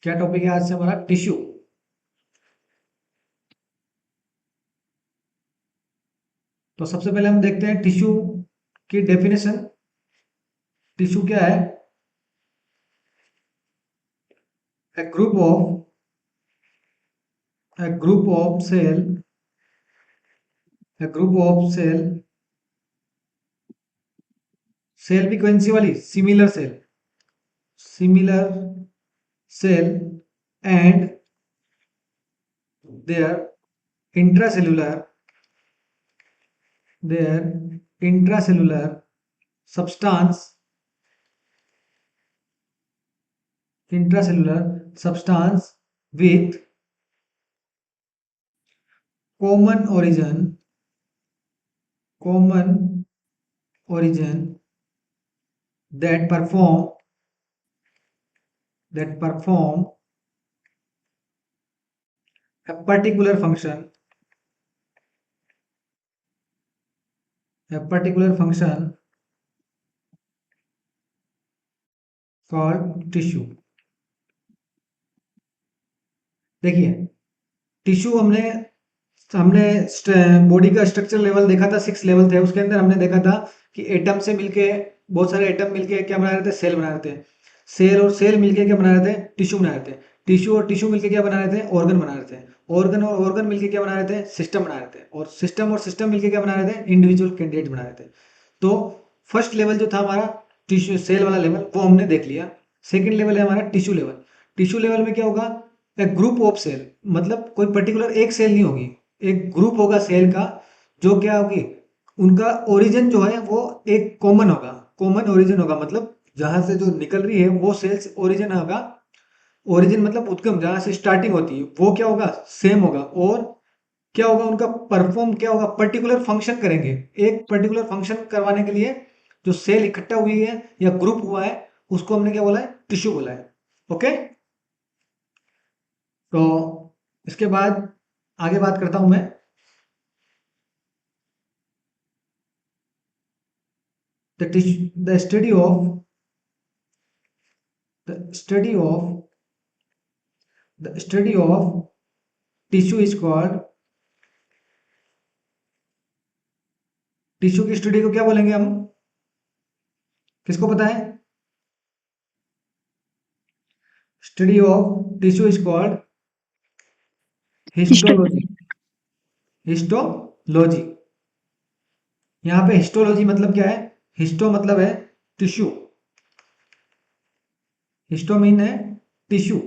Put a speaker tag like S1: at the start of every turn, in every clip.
S1: क्या टॉपिक है आज से हमारा? टिश्यू। तो सबसे पहले हम देखते हैं टिश्यू की डेफिनेशन। टिश्यू क्या है? A group of cell, a group of cell, cell भी कौन सी वाली? Similar cell and their intracellular their intracellular substance intracellular substance with common origin that perform a particular function called tissue। देखिए, tissue हमने हमने body का structure level देखा था, 6 लेवल थे। उसके अंदर हमने देखा था कि एटम से मिलके, बहुत सारे एटम मिलके क्या बना रहे थे? सेल बना रहे थे। सेल और सेल मिलके क्या बना रहे थे? टिश्यू बना रहे थे। टिश्यू और टिश्यू मिलके क्या बना रहे थे? ऑर्गन बना रहे थे। ऑर्गन और ऑर्गन मिलके क्या बना रहे थे? सिस्टम बना रहे थे। और सिस्टम मिलके क्या बना रहे थे? इंडिविजुअल कैंडिडेट बना रहे थे। तो फर्स्ट लेवल जो था हमारा टिश्यू सेल वाला लेवल, वो हमने देख लिया। सेकेंड लेवल है हमारा टिश्यू लेवल। टिश्यू लेवल में क्या होगा? एक ग्रुप ऑफ सेल, मतलब कोई पर्टिकुलर एक सेल नहीं होगी, एक ग्रुप होगा सेल का, जो क्या होगी, उनका ओरिजिन जो है वो एक कॉमन ओरिजिन होगा। मतलब जहां से जो निकल रही है वो सेल्स ओरिजिन होगा। ओरिजिन मतलब उद्गम, जहां से स्टार्टिंग होती है वो क्या होगा? सेम होगा। और क्या होगा उनका परफॉर्म, क्या होगा? पर्टिकुलर फंक्शन करेंगे। एक पर्टिकुलर फंक्शन करवाने के लिए जो सेल इकट्ठा हुई है या ग्रुप हुआ है, उसको हमने क्या बोला है? टिश्यू बोला है। ओके, तो इसके बाद आगे बात करता हूं मैं। The study of tissue is called, tissue की स्टडी को क्या बोलेंगे हम? किसको पता है? Study of tissue is called histology. Histology, यहाँ पे हिस्टोलॉजी मतलब क्या है? हिस्टो मतलब है टिश्यू, हिस्टो मीन है टिश्यू,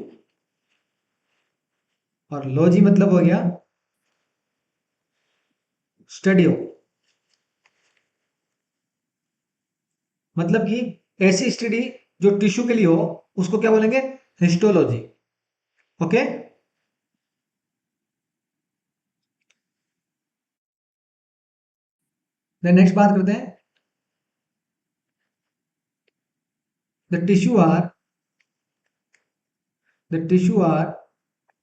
S1: और लॉजी मतलब हो गया स्टडी ऑफ। मतलब कि ऐसी स्टडी जो टिश्यू के लिए हो, उसको क्या बोलेंगे? हिस्टोलॉजी। ओके, नेक्स्ट बात करते हैं। The tissue are the tissue are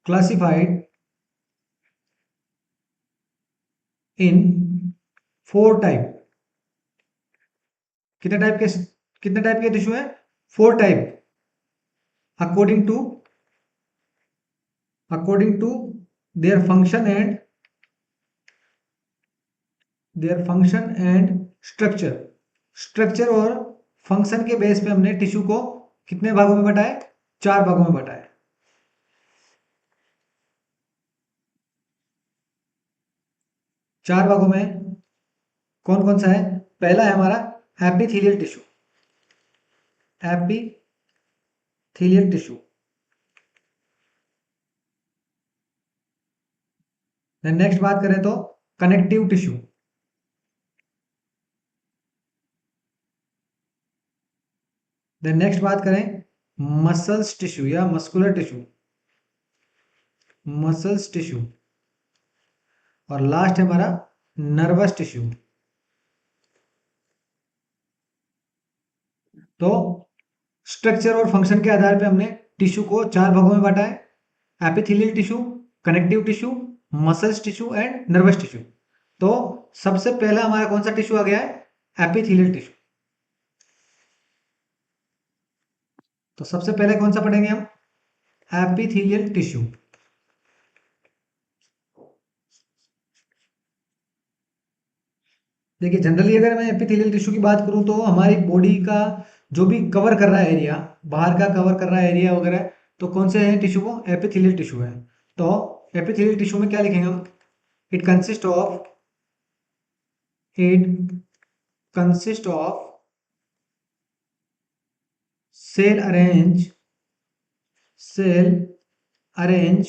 S1: classified in 4 type. कितने टाइप के टिश्यू है? 4 type. According to their function and structure. Structure और फंक्शन के बेस पे हमने टिश्यू को कितने भागों में बांटा है? 4 भागों में बांटा है। 4 भागों में कौन कौन सा है? पहला है हमारा epithelial tissue. Epithelial tissue. Next बात करें तो कनेक्टिव टिश्यू। देन नेक्स्ट बात करें मसल्स टिश्यू या मस्कुलर टिश्यू, मसल्स टिश्यू। और लास्ट है हमारा नर्वस टिश्यू। तो स्ट्रक्चर और फंक्शन के आधार पे हमने टिश्यू को 4 भागों में बांटा है: epithelial tissue, connective tissue, muscles tissue and nervous tissue. तो सबसे पहला हमारा कौन सा टिश्यू आ गया है? Epithelial tissue. तो सबसे पहले कौन सा पढ़ेंगे हम? Epithelial tissue. देखिए जनरली अगर मैं एपिथेलियल टिश्यू की बात करूं तो हमारी बॉडी का जो भी कवर कर रहा है एरिया, बाहर का कवर कर रहा है एरिया वगैरह, तो कौन से हैं टिश्यू, वो एपिथेलियल टिश्यू है। तो एपिथेलियल टिश्यू में क्या लिखेंगे हम, it consist of it consist of cell arrange cell arrange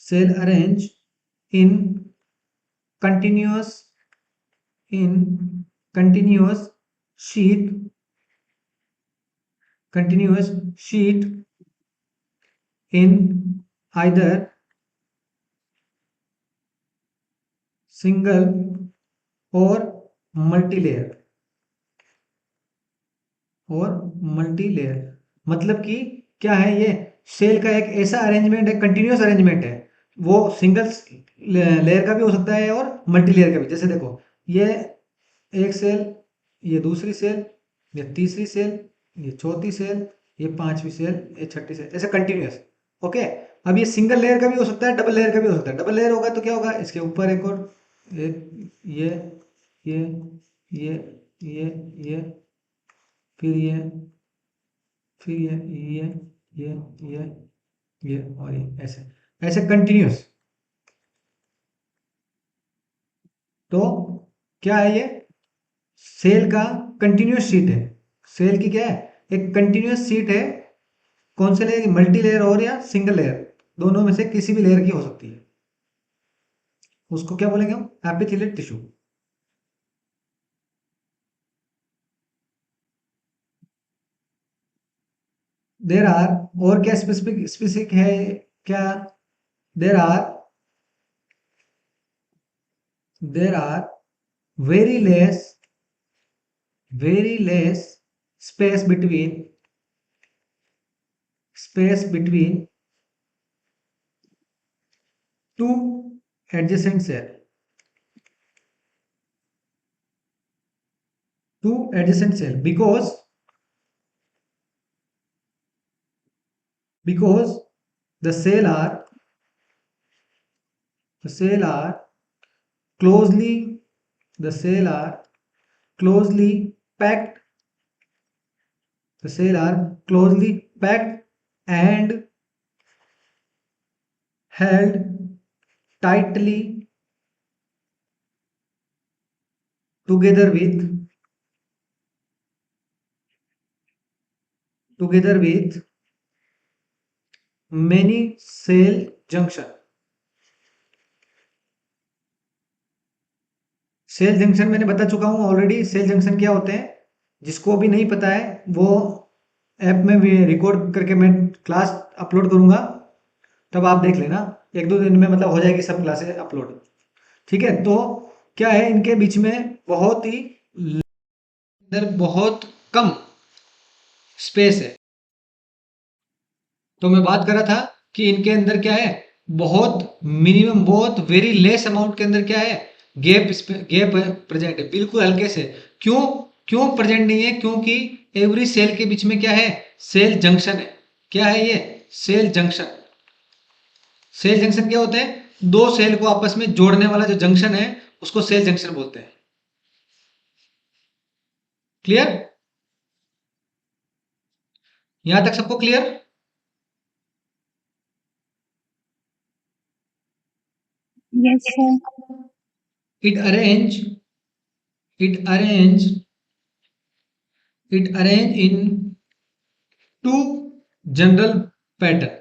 S1: cell arrange in continuous in continuous sheet continuous sheet in either single or multi-layer मतलब कि क्या है ये, सेल का एक ऐसा अरेंजमेंट है, कंटिन्यूस अरेंजमेंट है, वो सिंगल लेयर का भी हो सकता है और मल्टी लेयर का भी। जैसे देखो ये एक सेल, ये दूसरी सेल, ये तीसरी सेल, ये चौथी सेल, ये पांचवी सेल, ये छठी सेल, ऐसे कंटिन्यूस। ओके, अब ये सिंगल लेयर का भी हो सकता है, डबल लेयर का भी हो सकता है। डबल लेयर होगा तो क्या होगा, इसके ऊपर एक और एक, ये ये ये ये फिर फिर ये ये ये और ये, ऐसे ऐसे कंटिन्यूस। तो क्या है ये, सेल का कंटिन्यूस शीट है। सेल की क्या है, एक कंटिन्यूस शीट है। कौन से लेयर की, मल्टी लेयर और या सिंगल लेयर, दोनों में से किसी भी लेयर की हो सकती है। उसको क्या बोलेंगे हम, एपिथेलियल टिश्यू। देर आर, और क्या स्पेसिफिक स्पेसिफिक है क्या, there are there are very less space between two adjacent cell because the cell are closely the cell are closely packed the cell are closely packed and held tightly together with many cell junction। Cell junction मैंने बता चुका हूं already, cell junction क्या होते हैं। जिसको भी नहीं पता है वो ऐप में भी रिकॉर्ड करके मैं क्लास अपलोड करूंगा, तब आप देख लेना, एक दो दिन में मतलब हो जाएगी सब क्लासेस अपलोड। ठीक है, तो क्या है, इनके बीच में बहुत ही अंदर बहुत कम स्पेस है। तो मैं बात कर रहा था कि इनके अंदर क्या है, बहुत मिनिमम, बहुत वेरी लेस अमाउंट के अंदर क्या है, गैप प्रेजेंट है, बिल्कुल हल्के से। क्यों क्यों प्रेजेंट नहीं है, क्योंकि एवरी सेल के बीच में क्या है, सेल जंक्शन है। क्या है ये, सेल जंक्शन। सेल जंक्शन क्या होते हैं, दो सेल को आपस में जोड़ने वाला जो जंक्शन है उसको सेल जंक्शन बोलते हैं। क्लियर, यहां तक सबको clear.
S2: Yes, sir.
S1: it arrange it arrange it arrange in two general pattern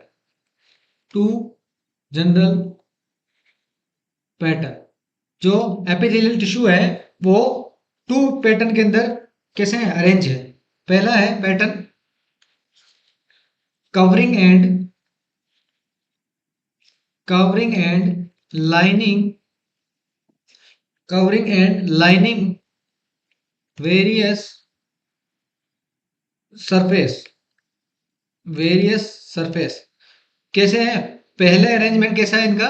S1: two general pattern. जो एपिथेलियल टिश्यू है वो टू पैटर्न के अंदर कैसे है, अरेंज है। पहला है pattern covering and lining various surface कैसे है, पहले अरेंजमेंट कैसा है इनका,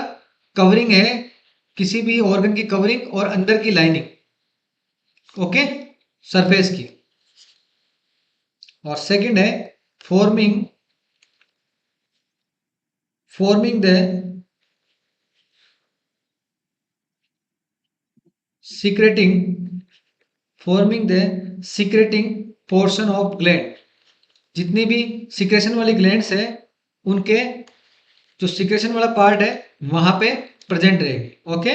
S1: कवरिंग है, किसी भी ऑर्गन की कवरिंग और अंदर की लाइनिंग, ओके, सरफेस की। और सेकंड है forming forming the secreting forming the secreting portion of gland. जितनी भी सिक्रेशन वाली ग्लैंड्स है उनके जो सिक्रेशन वाला पार्ट है वहां पे प्रेजेंट रहेगी। Okay,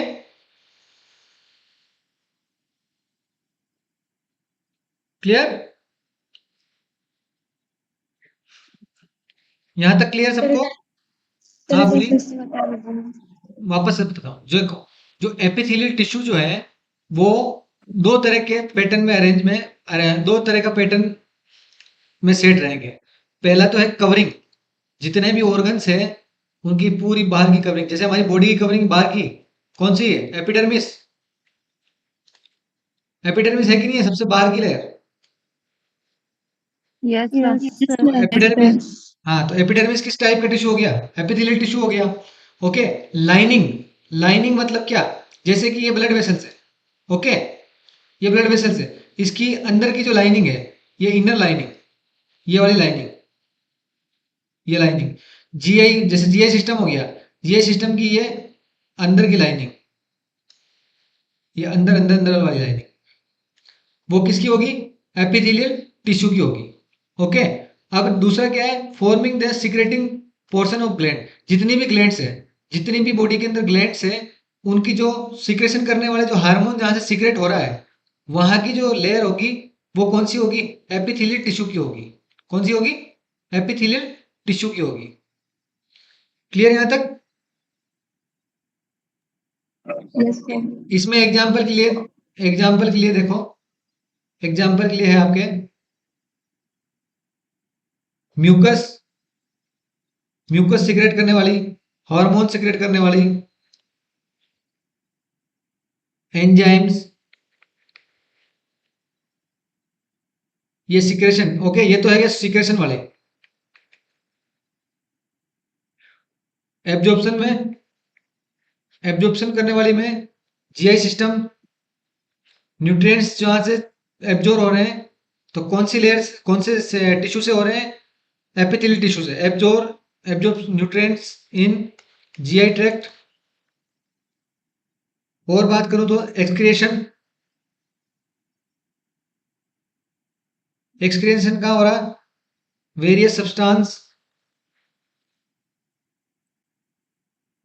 S1: clear? यहां तक क्लियर सबको? हाँ बोलिए, वापस से बताता हूँ। जो जो एपिथेलियल टिश्यू जो है वो दो तरह के पैटर्न में अरेंज में दो तरह का पैटर्न में सेट रहेंगे। पहला तो है कवरिंग, जितने भी ऑर्गन्स है उनकी पूरी बाहर की कवरिंग, जैसे हमारी बॉडी की कवरिंग बाहर की कौन सी है? एपिडर्मिस। एपिडर्मिस है कि नहीं है सबसे बाहर की लेयर?
S2: Yes, sir.
S1: तो एपिडर्मिस, हाँ तो एपिडर्मिस किस टाइप का टिश्यू हो गया? एपिथेलियल टिश्यू हो गया। ओके, लाइनिंग, लाइनिंग मतलब क्या? जैसे कि ये ब्लड वेसल्स है, ओके, ये ब्लड वेसल्स है, इसकी अंदर की जो लाइनिंग है ये इनर लाइनिंग, ये वाली लाइनिंग, ये लाइनिंग जीआई, जैसे जीआई सिस्टम हो गया, जीआई सिस्टम की ये अंदर की लाइनिंग, ये अंदर अंदर अंदर वाली लाइनिंग वो किसकी होगी? एपिथेलियल टिश्यू की होगी। ओके, अब दूसरा क्या है? Forming the secreting portion of gland. जितनी भी ग्लैंड्स है, जितनी भी बॉडी के अंदर ग्लैंड्स है, उनकी जो सिक्रेशन करने वाले जो हार्मोन जहां से सिक्रेट हो रहा है वहां की जो लेयर होगी वो कौन सी होगी? एपिथेलियल टिश्यू की होगी। कौन सी होगी? एपिथेलियल टिश्यू की होगी। क्लियर यहां तक?
S2: Yes, sir.
S1: इसमें एग्जाम्पल के लिए, एग्जाम्पल के लिए देखो, एग्जाम्पल के लिए है आपके म्यूकस, म्यूकस सिक्रेट करने वाली, हार्मोन सिक्रेट करने वाली, एंजाइम्स, ये सिक्रेशन। ओके, ये तो है सिक्रेशन वाले। एब्जॉर्प्शन में, एब्जॉर्प्शन करने वाली में जीआई सिस्टम, न्यूट्रिएंट्स जहां से एब्जॉर्ब हो रहे हैं तो कौन सी लेयर्स, कौन से टिश्यू से हो रहे हैं? एपिथेलियल टिश्यू से एब्जॉर्ब न्यूट्रिएंट्स इन जीआई ट्रैक्ट। और बात करूं तो एक्सक्रिएशन, एक्सक्रिएशन कहाँ हो रहा? Various substance,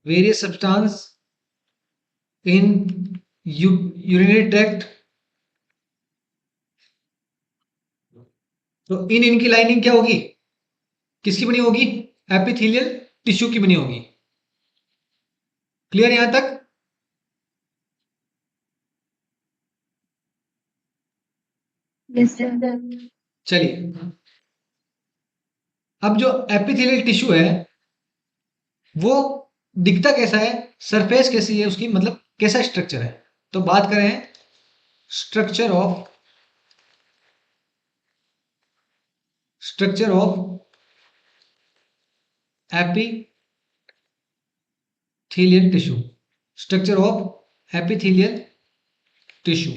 S1: various substance in urinary tract. तो इन इनकी लाइनिंग क्या होगी? किसकी बनी होगी? एपिथेलियल टिश्यू की बनी होगी। क्लियर यहां तक?
S2: Yes, sir.
S1: चलिए, अब जो एपिथेलियल टिश्यू है वो दिखता कैसा है? सरफेस कैसी है उसकी, मतलब कैसा स्ट्रक्चर है? तो बात करें structure of, structure of epithelial tissue, structure of epithelial tissue.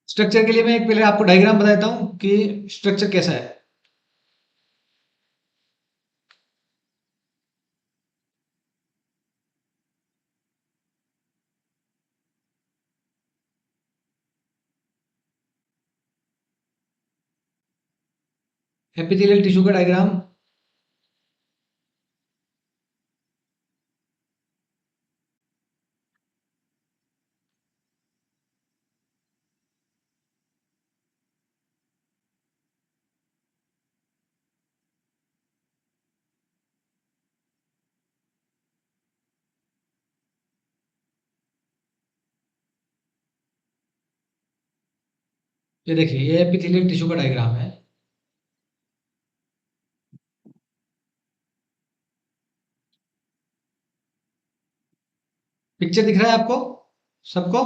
S1: Structure के लिए मैं एक पहले आपको डायग्राम बता देता हूं कि स्ट्रक्चर कैसा है। एपिथेलियल टिश्यू का डायग्राम, ये देखिए ये एपिथेलियल टिश्यू का डायग्राम है। पिक्चर दिख रहा है आपको सबको?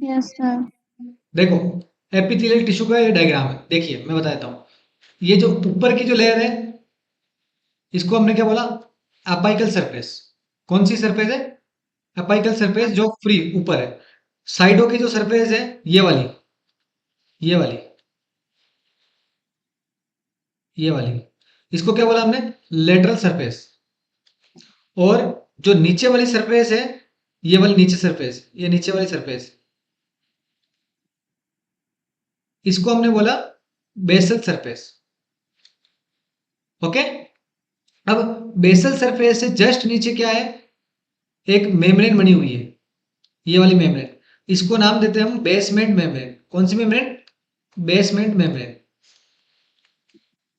S2: Yes, sir.
S1: देखो एपिथेलियल टिश्यू का ये डायग्राम है, देखिए मैं बता देता हूँ। ये जो ऊपर की जो लेयर है इसको हमने क्या बोला? Apical surface. कौन सी सरफेस है? अपाइकल सरफेस जो फ्री ऊपर है। साइडों की जो सरफेस है ये वाली, ये वाली, ये वाली, इसको क्या बोला हमने? Lateral surface. और जो नीचे वाली सरफेस है, ये वाली नीचे सरफेस, ये नीचे वाली सरफेस, इसको हमने बोला बेसल सरफेस। ओके। अब बेसल सरफेस से जस्ट नीचे क्या है? एक मेम्ब्रेन बनी हुई है, ये वाली मेम्ब्रेन, इसको नाम देते हैं हम बेसमेंट मेम्ब्रेन। कौन सी मेम्ब्रेन? Basement membrane.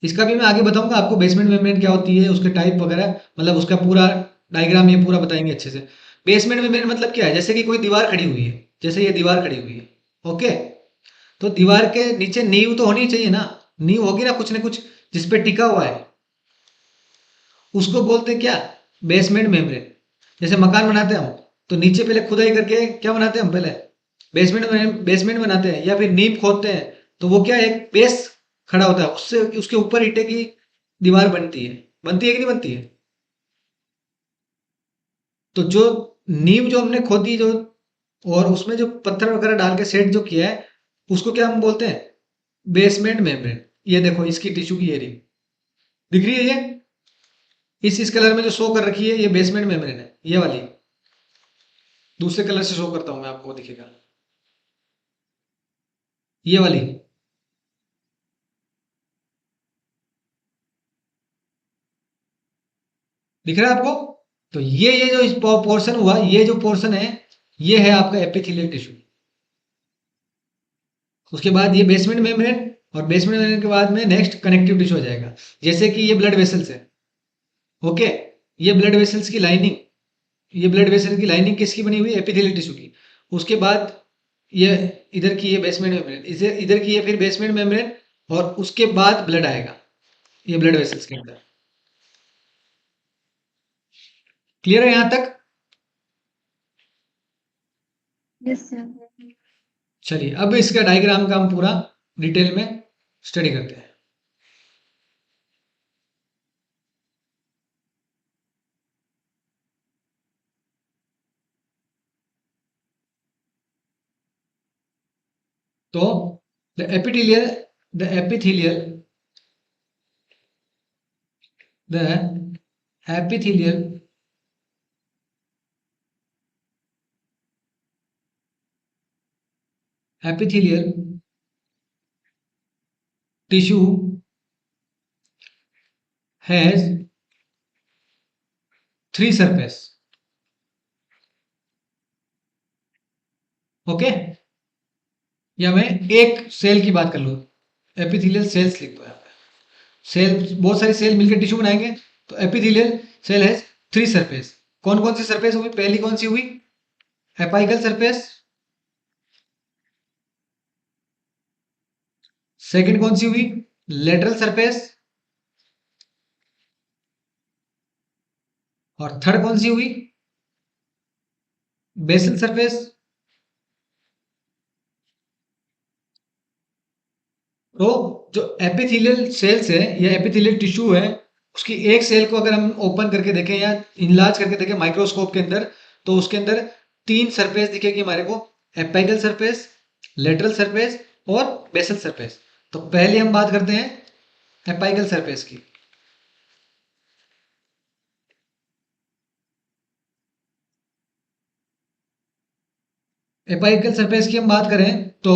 S1: इसका भी मैं आगे बताऊंगा आपको, बेसमेंट मेम्ब्रेन क्या होती है, उसके टाइप वगैरह, मतलब उसका पूरा डायग्राम ये पूरा बताएंगे अच्छे से। बेसमेंट मेम्ब्रेन मतलब क्या है? जैसे कि कोई दीवार खड़ी हुई है, जैसे ये दीवार खड़ी हुई है, ओके, तो दीवार के नीचे नींव तो होनी चाहिए ना, नींव होगी ना कुछ जिसपे टिका हुआ है, उसको बोलते हैं क्या? Basement membrane. जैसे मकान बनाते हैं हम, तो नीचे पहले खुदाई करके क्या बनाते हैं हम? पहले बेसमेंट बनाते हैं, या फिर नींव खोदते हैं, तो वो क्या है? एक बेस खड़ा होता है, उससे उसके ऊपर ईंटे की दीवार बनती है कि नहीं बनती है? तो जो नींव जो हमने खोदी, जो और उसमें जो पत्थर वगैरह डाल के सेट जो किया है, उसको क्या हम बोलते हैं? Basement membrane. ये देखो इसकी टिश्यू की एरिया दिख रही है, ये इस कलर में जो शो कर रखी है, ये बेसमेंट मेम्ब्रेन है, ये वाली। दूसरे कलर से शो करता हूं मैं आपको, दिखेगा ये वाली। दिख रहा है आपको? तो ये जो पोर्शन हुआ, ये जो पोर्शन है, ये है आपका एपिथेलियल टिश्यू। उसके बाद ये बेसमेंट मेम्ब्रेन, और बेसमेंट मेम्ब्रेन के बाद में नेक्स्ट कनेक्टिव टिश्यू हो जाएगा। जैसे कि ये ब्लड वेसल्स है, ओके, ये ब्लड वेसल्स की लाइनिंग, ये ब्लड वेसल की लाइनिंग किसकी बनी हुई है? एपिथेलियल टिश्यू की। उसके बाद ये इधर की ये बेसमेंट मेम्ब्रेन, इसे इधर की ये फिर बेसमेंट मेम्ब्रेन, और उसके बाद ब्लड आएगा ये ब्लड वेसल्स के अंदर। क्लियर है यहां तक?
S2: Yes, sir.
S1: चलिए अब इसका डायग्राम का हम पूरा डिटेल में स्टडी करते हैं। तो the epithelial the epithelial the epithelial epithelial tissue has three surface. Okay, या मैं एक सेल की बात कर लूँ, एपिथेलियल सेल्स लिख दो यहाँ पे। सेल, बहुत सारी सेल मिलकर टिश्यू बनाएंगे, तो epithelial cell has three surface. कौन कौन सी सरफेस हुई? पहली कौन सी हुई? Apical surface. सेकंड कौन सी हुई? Lateral surface. और थर्ड कौन सी हुई? Basal surface. तो जो एपिथेलियल सेल्स है या एपिथेलियल टिश्यू है, उसकी एक सेल को अगर हम ओपन करके देखें या इनलार्ज करके देखें माइक्रोस्कोप के अंदर, तो उसके अंदर तीन सरफेस दिखेगी हमारे को, एपाइकल सरफेस, लेटरल सरफेस और बेसल सरफेस। तो पहले हम बात करते हैं एपाइकल सरफेस की। एपाइकल सरफेस की हम बात करें तो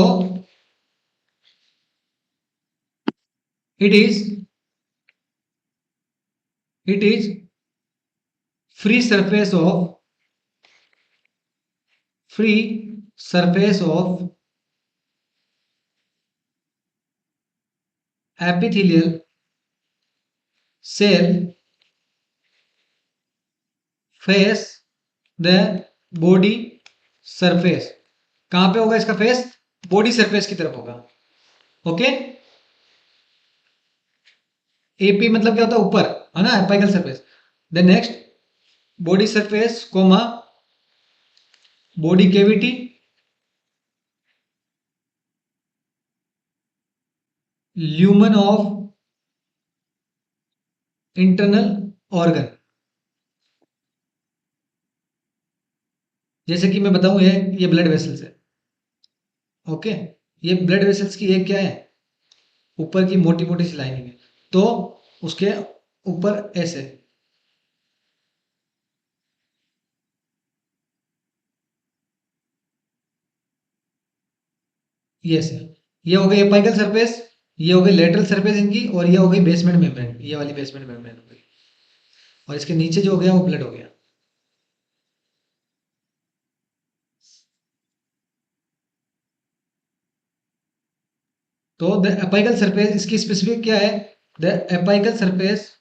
S1: it is it is free surface of free surface of epithelial cell face the body surface. कहां पे होगा इसका फेस? बॉडी सरफेस की तरफ होगा। ओके, एपी मतलब क्या होता है? ऊपर, है ना, apical surface. The next body surface comma body cavity, lumen of internal organ. जैसे कि मैं बताऊं, ये ब्लड वेसल्स है, ओके, ये ब्लड वेसल्स की एक क्या है, ऊपर की मोटी मोटी सी लाइनिंग है, तो उसके ऊपर ऐसे, ये से, ये हो गई एपाइकल सरफेस, ये हो गई लेटरल सरफेस इनकी, और ये हो गई बेसमेंट मेम्ब्रेन, ये वाली बेसमेंट मेम्ब्रेन हो गई, और इसके नीचे जो हो गया वो ब्लड हो गया। तो द एपाइकल सरफेस इसकी स्पेसिफिक क्या है, the apical surface,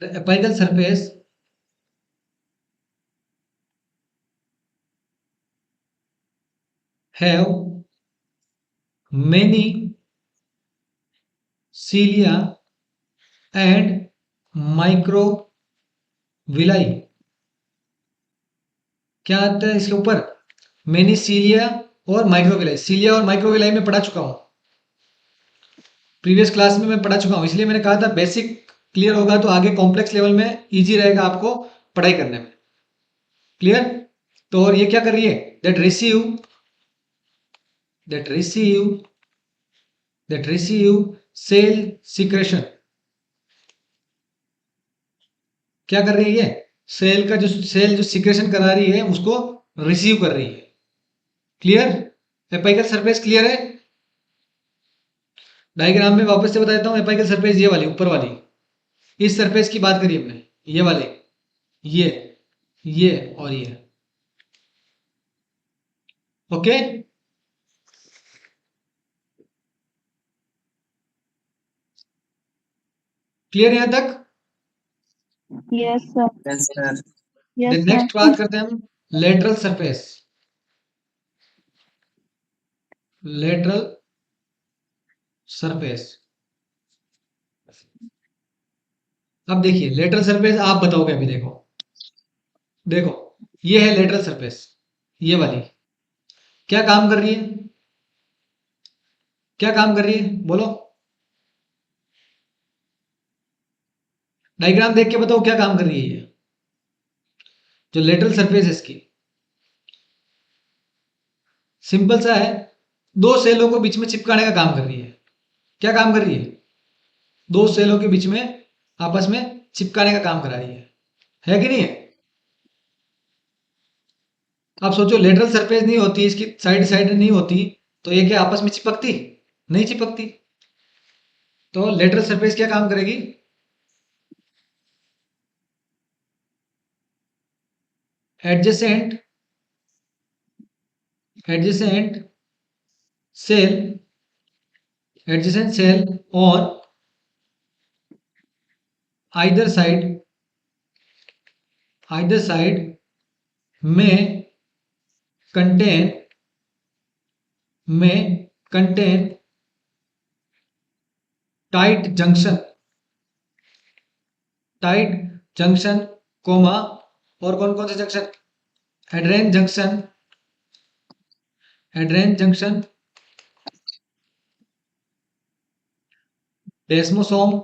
S1: the apical surface have many cilia and microvilli। क्या आता है इसके ऊपर, मैनी सीलिया और माइक्रोविलाई, सीलिया और माइक्रोविलाई में पढ़ा चुका हूँ, प्रीवियस क्लास में मैं पढ़ा चुका हूँ, इसलिए मैंने कहा था बेसिक क्लियर होगा तो आगे कॉम्प्लेक्स लेवल में इजी रहेगा आपको पढ़ाई करने में। क्लियर। तो और ये क्या कर रही है, that receive, that receive, that receive cell secretion, क्या कर रही है ये, सेल का जो सेल जो सिक्रेशन करा रही है उसको रिसीव कर रही है। क्लियर, एपाइकल सरफेस क्लियर है। डायग्राम में वापस से बता देता हूँ, एपाइकल सरफेस ये वाली ऊपर वाली, इस सरफेस की बात करी हमने, ये वाले, ये ये और ये। ओके, क्लियर यहां तक।
S2: Yes, sir.
S3: Yes, sir.
S2: Yes,
S1: then
S2: sir.
S1: Next बात करते हैं हम लेटरल सरफेस, लेटरल सरफेस। अब देखिए लेटरल सरफेस आप बताओगे अभी, देखो देखो, ये है लेटरल सरफेस, ये वाली, क्या काम कर रही है, क्या काम कर रही है बोलो, डायग्राम देख के बताओ क्या काम कर रही है ये, जो लेटरल सरफेस है इसकी, सिंपल सा है, दो सेलों को बीच में चिपकाने का काम कर रही है। क्या काम कर रही है, दो सेलों के बीच में आपस में चिपकाने का काम करा रही है कि नहीं है। आप सोचो लेटरल सरफेस नहीं होती, इसकी साइड साइड नहीं होती, तो ये क्या आपस में चिपकती, नहीं चिपकती। तो लेटरल सरफेस क्या काम करेगी, adjacent, adjacent cell, adjacent cell और आइदर साइड, आइदर साइड में कंटेन, में contain tight junction, tight junction comma, और कौन कौन से junction, adherens junction, adherens junction, desmosome,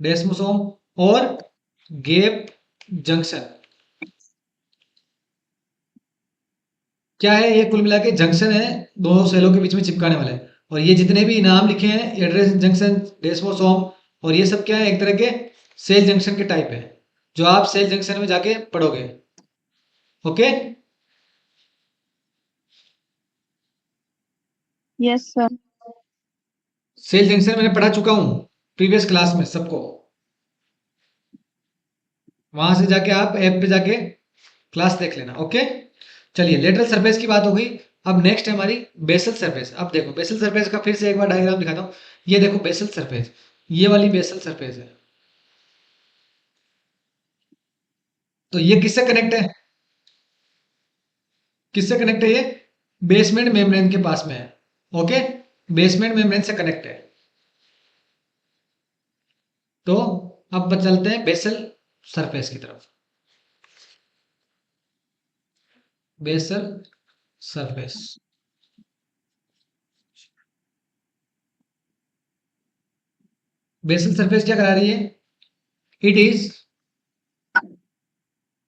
S1: desmosome और गेप जंक्शन। क्या है ये, कुल मिला के जंक्शन है, दोनों सेलों के बीच में चिपकाने वाले, और ये जितने भी नाम लिखे हैं, एड्रेस जंक्शन, डेस्मोसोम, और ये सब क्या है, एक तरह के सेल जंक्शन के टाइप है, जो आप सेल जंक्शन में जाके पढ़ोगे। Okay,
S2: Yes, sir.
S1: Cell junction मैंने पढ़ा चुका हूँ प्रीवियस क्लास में सबको, वहां से जाके आप ऐप पे जाके क्लास देख लेना। ओके, चलिए लेटरल सरफेस की बात हो गई। अब नेक्स्ट है हमारी बेसल सरफेस। अब देखो बेसल सरफेस का फिर से एक बार डायग्राम दिखाता हूँ। ये देखो बेसल सरफेस, ये वाली बेसल सरफेस है, तो ये किससे कनेक्ट है, किससे कनेक्ट है ये, बेसमेंट मेम्ब्रेन के पास में है। ओके, बेसमेंट मेम्ब्रेन से कनेक्ट है। तो अब चलते हैं बेसल सरफेस की तरफ, बेसल सरफेस। बेसल सरफेस क्या करा रही है, it is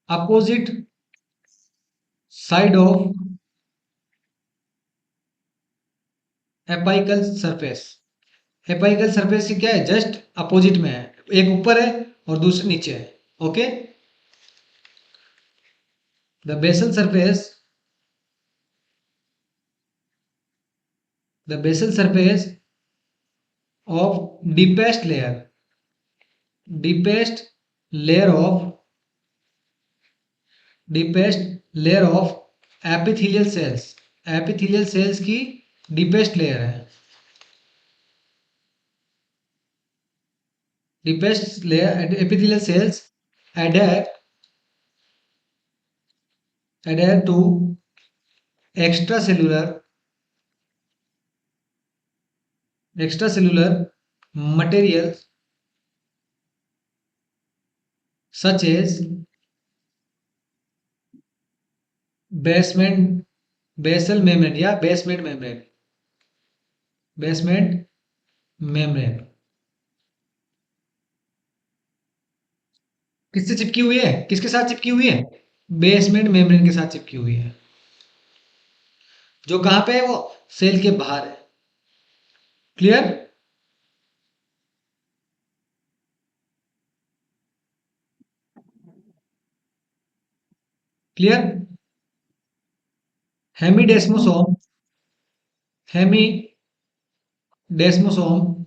S1: opposite side of apical surface. Apical surface से क्या है, जस्ट अपोजिट में है, एक ऊपर है और दूसरी नीचे है। Okay, the basal surface, the basal surface of deepest layer, deepest layer of deepest layer of epithelial cells, epithelial cells की deepest layer है, deepest layer epithelial cells adhere to extracellular materials such as basement basal membrane या basement membrane, basement membrane किससे चिपकी हुई है, किसके साथ चिपकी हुई है, बेसमेंट मेम्ब्रेन के साथ चिपकी हुई है, जो कहां पे है, वो सेल के बाहर है। क्लियर? क्लियर? हेमीडेस्मोसोम, हेमीडेस्मोसोम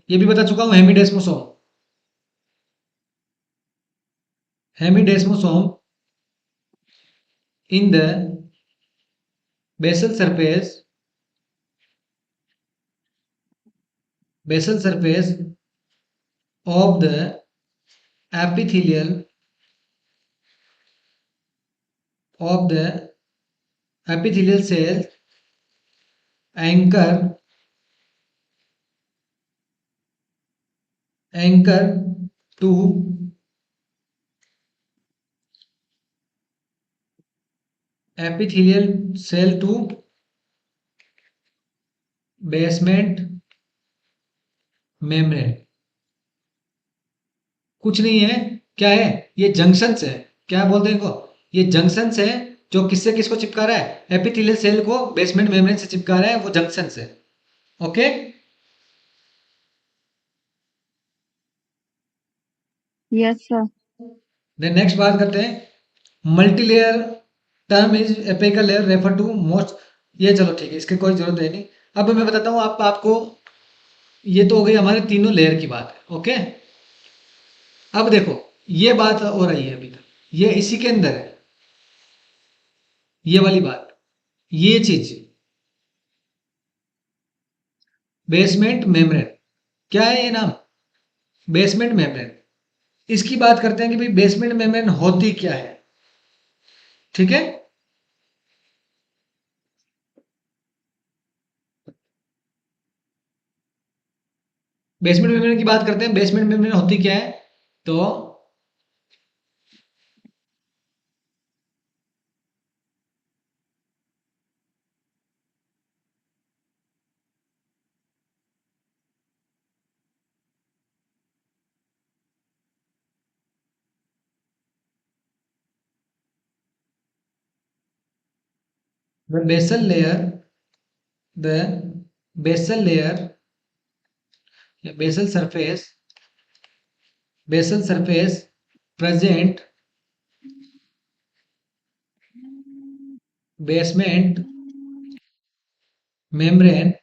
S1: ये भी बता चुका हूं, hemidesmosome, hemidesmosome in the basal surface, basal surface of the epithelial of the epithelial cells anchor to epithelial cell to basement membrane। कुछ नहीं है, क्या है, ये जंक्शंस है, क्या बोलते हैं इनको, ये जंक्शंस है, जो किससे किसको चिपका रहा है, एपिथेलियल सेल को बेसमेंट मेम्ब्रेन से चिपका रहा है, वो जंक्शंस है। Okay,
S2: Yes, sir.
S1: Then next बात करते हैं multilayer term is apical layer refer to most, ये चलो ठीक है, इसकी कोई जरूरत है नहीं। अब मैं बताता हूँ आपको, ये तो हो गई हमारे तीनों लेयर की बात है। ओके, अब देखो ये बात हो रही है अभी तक, ये इसी के अंदर है, ये वाली बात, ये चीज बेसमेंट मेम्ब्रेन, क्या है ये नाम, बेसमेंट मेम्ब्रेन। इसकी बात करते हैं कि भाई बेसमेंट मेम्ब्रेन होती क्या है। ठीक है, बेसमेंट मेम्ब्रेन की बात करते हैं, बेसमेंट मेम्ब्रेन होती क्या है, तो the basal layer, the basal layer या basal surface, basal surface present basement membrane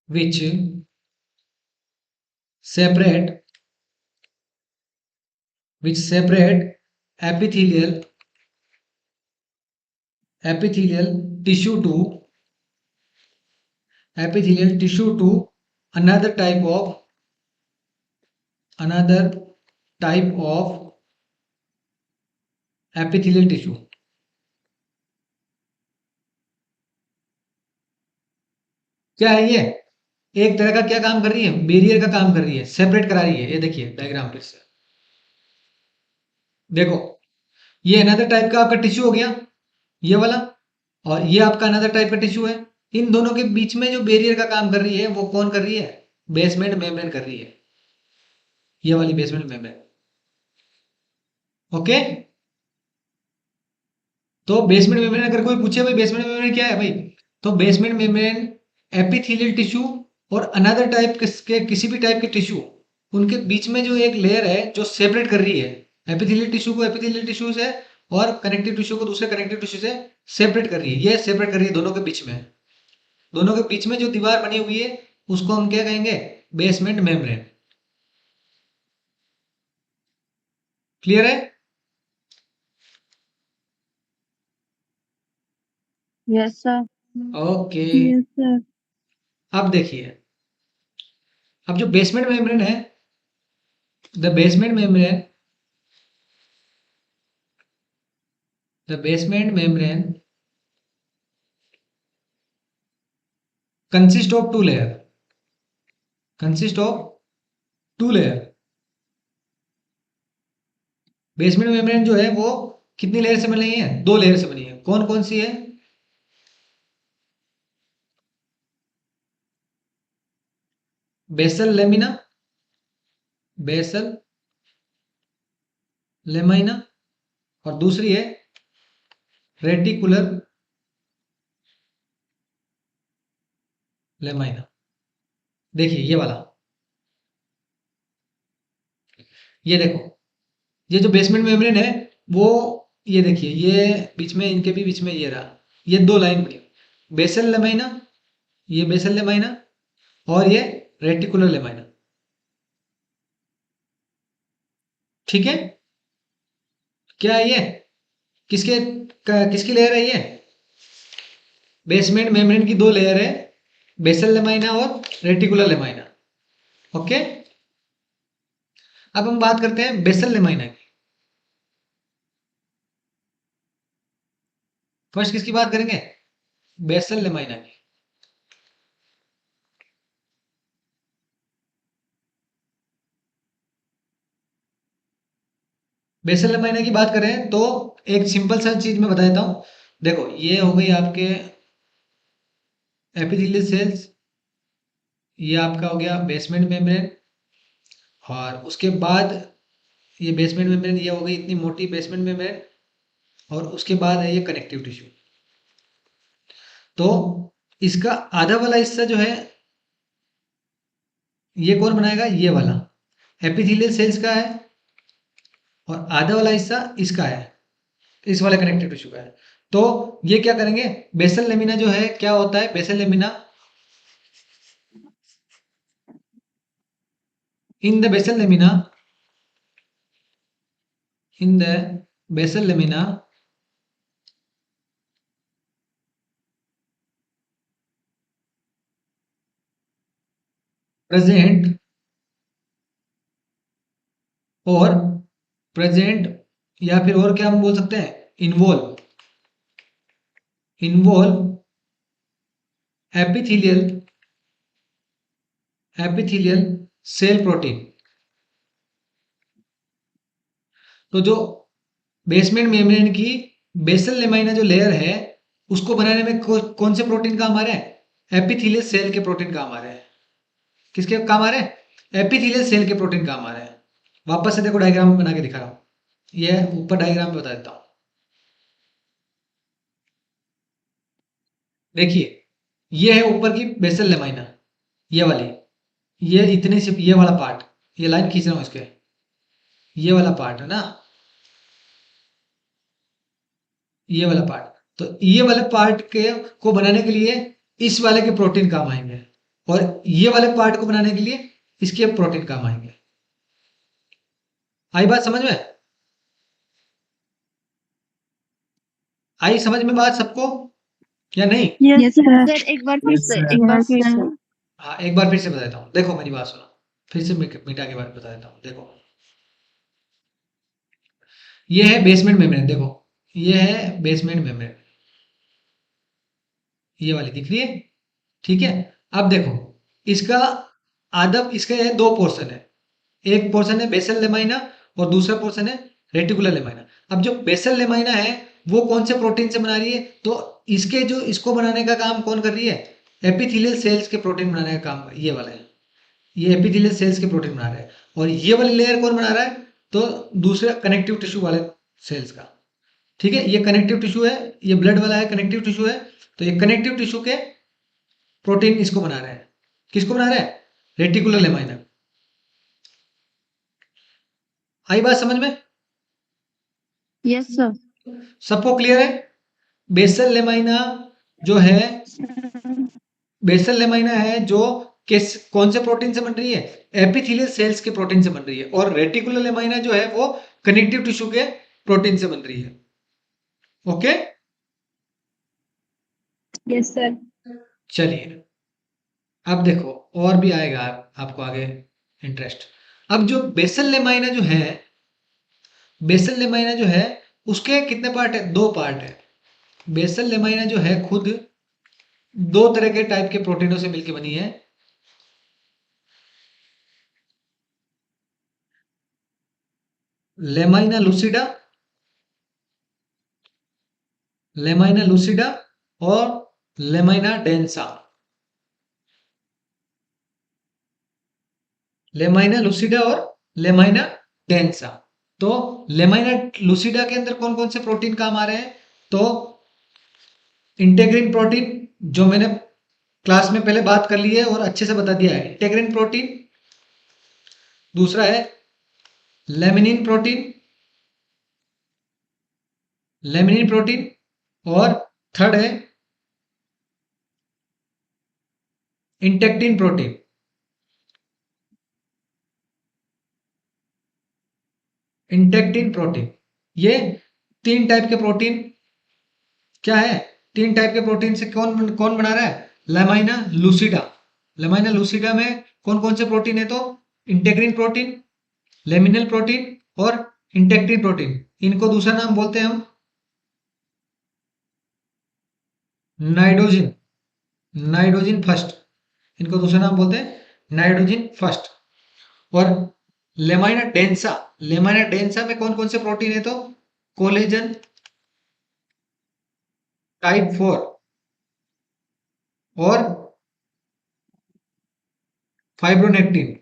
S1: which separate epithelial epithelial tissue to epithelial tissue to another type of epithelial tissue। क्या है ये, एक तरह का क्या काम कर रही है, बैरियर का काम कर रही है, सेपरेट करा रही है। ये देखिए डायग्राम फिर से देखो, ये अनदर टाइप का आपका टिश्यू हो गया, ये वाला, और ये आपका अनदर टाइप का टिश्यू है। इन दोनों के बीच में जो बैरियर का काम कर रही है वो कौन कर रही है, बेसमेंट मेम्ब्रेन कर रही है, ये वाली बेसमेंट मेम्ब्रेन। ओके। तो बेसमेंट मेम्ब्रेन अगर कोई पूछे भाई बेसमेंट मेम्ब्रेन क्या है भाई, तो बेसमेंट मेम्ब्रेन एपिथेलियल टिश्यू और अनदर टाइप के किसी भी टाइप के टिश्यू, उनके बीच में जो एक लेयर है जो सेपरेट कर रही है एपिथेलियल टिश्यू को एपिथेलियल टिश्यू से और कनेक्टिव टिश्यू को दूसरे कनेक्टिव टिश्यू से सेपरेट कर रही है, ये सेपरेट कर रही है दोनों के बीच में। दोनों के बीच में जो दीवार बनी हुई है उसको हम क्या कहेंगे, बेसमेंट मेम्ब्रेन। क्लियर है?
S2: Yes sir.
S1: Okay.
S2: Yes sir.
S1: अब देखिए, अब जो बेसमेंट मेम्ब्रेन है, the basement membrane, the basement membrane consist of two layer, consist of two layer। Basement membrane जो है वो कितनी लेयर से बनी है, दो लेयर से बनी है। कौन कौन सी है? बेसल लेमिना, बेसल लेमाइना, और दूसरी है रेटिकुलर लेमाइना। देखिए ये वाला, ये देखो, ये जो बेसमेंट मेम्ब्रेन है वो, ये देखिए, ये बीच में, इनके भी बीच में ये रहा, ये दो लाइन बनी, बेसल लेमाइना, ये बेसल लेमाइना, और ये रेटिकुलर लेमाइना। ठीक है? क्या है ये, किसके किसकी लेयर है ये? बेसमेंट मेम्ब्रेन की दो लेयर है, बेसल लेमाइना और रेटिकुलर लेमाइना। ओके। अब हम बात करते हैं बेसल लेमाइना की। फर्स्ट किसकी बात करेंगे? बेसल लेमाइना की। बेसल लेमाइना की बात करें तो एक सिंपल सा चीज मैं बता देता हूँ। देखो ये हो गई आपके एपिथेलियल सेल्स, ये आपका हो गया बेसमेंट मेम्ब्रेन, और उसके बाद ये बेसमेंट मेम्ब्रेन, ये हो गई इतनी मोटी बेसमेंट मेम्ब्रेन, और उसके बाद है ये कनेक्टिव टिश्यू। तो इसका आधा वाला हिस्सा जो है ये कौन बनाएगा, ये वाला एपिथेलियल सेल्स का है, और आधा वाला हिस्सा इसका है, इस वाले कनेक्टिव टिश्यू का है। तो ये क्या करेंगे, बेसल लेमिना जो है, क्या होता है basal lamina, in the basal lamina, in the basal lamina present, और प्रेजेंट, या फिर और क्या हम बोल सकते हैं, involve, involve epithelial, epithelial cell protein. तो जो बेसमेंट मेम्ब्रेन की बेसल लेमाइना जो लेयर है उसको बनाने में कौन से प्रोटीन काम आ रहे हैं, एपिथेलियल सेल के प्रोटीन काम आ रहे हैं। किसके काम आ रहे हैं, एपिथेलियल सेल के प्रोटीन काम आ रहे हैं। वापस से देखो डायग्राम बना के दिखा रहा हूं, ये ऊपर डायग्राम में बता देता हूं। देखिए ये है ऊपर की बेसल लेमाइना, ये वाली, ये इतनी सी, ये वाला पार्ट, ये लाइन खींच रहा हूं इसके, ये वाला पार्ट है ना, ये वाला पार्ट। तो ये वाले पार्ट के को बनाने के लिए इस वाले के प्रोटीन काम आएंगे, और ये वाले पार्ट को बनाने के लिए इसके प्रोटीन काम आएंगे। आई बात समझ में? आई समझ में बात सबको या नहीं?
S2: Yes sir. सर एक बार फिर
S3: यस
S2: से,
S3: सर।
S2: एक बार फिर से।
S1: हाँ एक बार फिर से बता देता हूँ, देखो मेरी बात सुनो, फिर से मिटा के बात बता देता हूँ। देखो ये है बेसमेंट मेम्ब्रेन, देखो ये है बेसमेंट मेम्ब्रेन, ये वाली दिख रही है, ठीक है। अब देखो इसका आधा, इसके है दो पोर्शन है, एक पोर्शन है बेसल लेमाइना और दूसरा पोर्शन है रेटिकुलर लेमाइना। अब जो बेसल लेमाइना है वो कौन से प्रोटीन से बना रही है, तो इसके जो इसको बनाने का काम कौन कर रही है, एपिथेलियल सेल्स के प्रोटीन बनाने का काम ये वाला है, ये एपिथेलियल सेल्स के प्रोटीन बना रहे हैं। और ये वाली लेयर कौन बना रहा है, तो दूसरे कनेक्टिव टिश्यू वाले सेल्स का। ठीक है, ये कनेक्टिव टिश्यू है, ये ब्लड वाला है, कनेक्टिव टिश्यू है। तो ये कनेक्टिव टिश्यू के प्रोटीन इसको बना रहे हैं। किसको बना रहे हैं? Reticular lamina. आई बात समझ में?
S2: Yes, sir.
S1: सबको क्लियर है? बेसल लेमाइना जो है, बेसल लेमाइना है जो किस कौन से प्रोटीन से बन रही है? एपिथेलियल सेल्स के प्रोटीन से बन रही है। और रेटिकुलर लेमाइना जो है वो कनेक्टिव टिश्यू के प्रोटीन से बन रही है। Okay,
S2: Yes, sir.
S1: चलिए अब देखो और भी आएगा आपको आगे इंटरेस्ट। अब जो बेसल लेमाइना जो है, बेसल लेमाइना जो है उसके कितने पार्ट है? 2 पार्ट है। बेसल लेमाइना जो है खुद 2 तरह के टाइप के प्रोटीनों से मिलकर बनी है। लेमाइना लूसिडा, लेमाइना लूसिडा और लेमाइना डेंसा। लेमाइना लूसिडा और लेमाइना डेंसा। तो लेमाइना लूसिडा के अंदर कौन कौन से प्रोटीन काम आ रहे हैं? तो इंटेग्रिन प्रोटीन, जो मैंने क्लास में पहले बात कर ली है और अच्छे से बता दिया है। इंटेग्रिन प्रोटीन, दूसरा है लेमिनिन प्रोटीन, लेमिनिन प्रोटीन, और थर्ड है इंटेक्टिन प्रोटीन। इंटेक्टिन प्रोटीन, ये 3 टाइप के प्रोटीन क्या है? 3 टाइप के प्रोटीन से कौन कौन बना रहा है? लेमाइना लूसिडा। लेमाइना लूसिडा में कौन कौन से प्रोटीन है? तो इंटेग्रिन प्रोटीन, लेमिनल प्रोटीन और इंटेक्टिन प्रोटीन। इनको दूसरा नाम बोलते हैं हम नाइट्रोजन, नाइट्रोजन फर्स्ट। इनको दूसरा नाम बोलते हैं नाइट्रोजन फर्स्ट। और लेमाइना डेंसा, लेमाइना डेंसा में कौन कौन से प्रोटीन है? तो कोलेजन टाइप 4 और फाइब्रोनेक्टिन,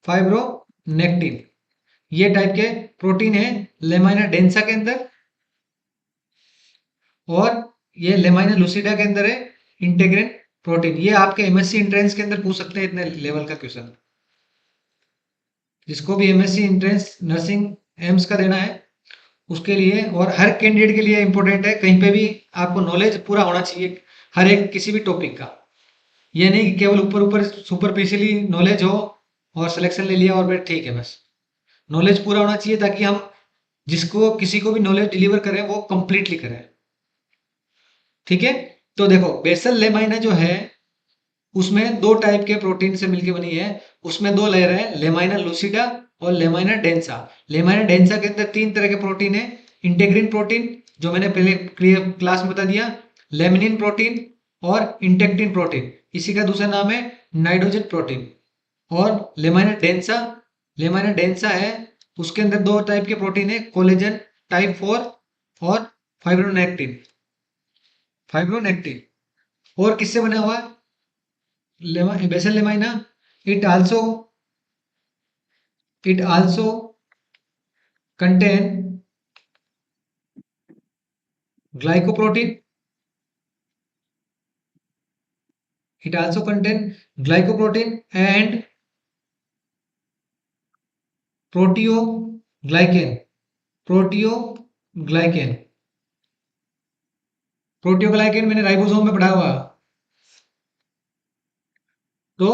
S1: फाइब्रोनेक्टिन, ये टाइप के प्रोटीन है लेमाइना डेंसा के अंदर। और ये लेमाइना लूसिडा के अंदर है इंटेग्रिन प्रोटीन। ये आपके एमएससी एंट्रेंस के अंदर पूछ सकते हैं इतने लेवल का क्वेश्चन। जिसको भी एमएससी एंट्रेंस नर्सिंग एम्स का देना है उसके लिए, और हर कैंडिडेट के लिए इंपॉर्टेंट है। कहीं पे भी आपको नॉलेज पूरा होना चाहिए हर एक किसी भी टॉपिक का। ये नहीं कि केवल ऊपर ऊपर सुपरफिशियली नॉलेज हो और सिलेक्शन ले लिया और फिर ठीक है बस। नॉलेज पूरा होना चाहिए ताकि हम जिसको किसी को भी नॉलेज डिलीवर करें वो कंप्लीटली करें। ठीक है, तो देखो बेसल लेमाइना जो है उसमें 2 टाइप के प्रोटीन से मिलकर बनी है। उसमें 2 लेयर है, लेमाइना लूसिडा और लेमाइना डेंसा। लेमाइना डेंसा के अंदर 3 तरह के प्रोटीन है। इंटेग्रिन प्रोटीन, जो मैंने पहले क्लियर क्लास में बता दिया, लेमिनिन प्रोटीन और इंटेक्टिन प्रोटीन, इसी का दूसरा नाम है नाइट्रोजन प्रोटीन। और लेमाइना डेंसा है, उसके अंदर 2 टाइप के प्रोटीन है, कोलेजन टाइप 4 और फाइब्रोनेक्टिन, फाइब्रोनेक्टिन। और किससे बना हुआ है? Basal lamina it also it also contain glycoprotein, it also contain glycoprotein and proteoglycan, proteoglycan. Proteoglycan मैंने राइबोसोम में पढ़ा हुआ। तो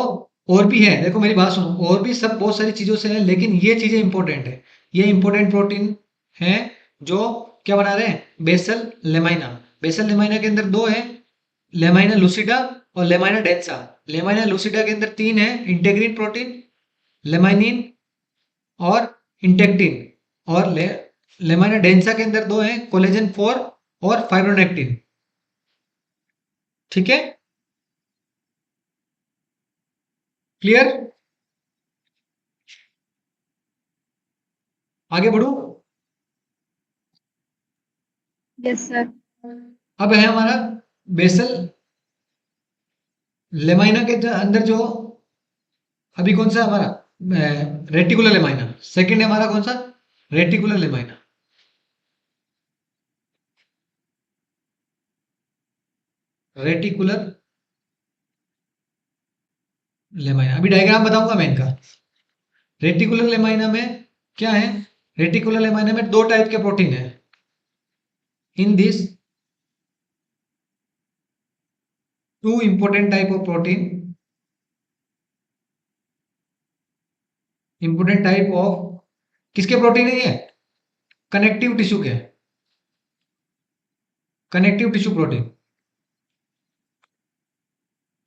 S1: और भी है, देखो मेरी बात सुनो, और भी सब बहुत सारी चीजों से है, लेकिन ये चीजें इंपॉर्टेंट है। ये इंपॉर्टेंट प्रोटीन है जो क्या बना रहे हैं? Basal lamina. बेसल लेमाइना के अंदर 2 है, लेमाइना लूसिडा और लेमाइना डेंसा। लेमाइना लूसिडा के अंदर 3 है, इंटेग्रिन प्रोटीन, लेमाइनिन और इंटेक्टिन। और लेमाइना डेंसा के अंदर 2 है, कोलेजन 4 और फाइब्रोनेक्टिन। ठीक है, क्लियर? आगे बढ़ू?
S2: Yes, sir.
S1: अब है हमारा बेसल लेमाइना के अंदर जो अभी कौन सा हमारा रेटिकुलर लेमाइना, सेकंड है हमारा कौन सा, रेटिकुलर लेमाइना। रेटिकुलर लेमाइना, अभी डायग्राम बताऊंगा मैं इनका। रेटिकुलर लेमाइना में क्या है, रेटिकुलर लेमाइना में दो टाइप के प्रोटीन है। In this two important type of protein, important type of किसके प्रोटीन है ये, कनेक्टिव टिश्यू के, कनेक्टिव टिश्यू प्रोटीन,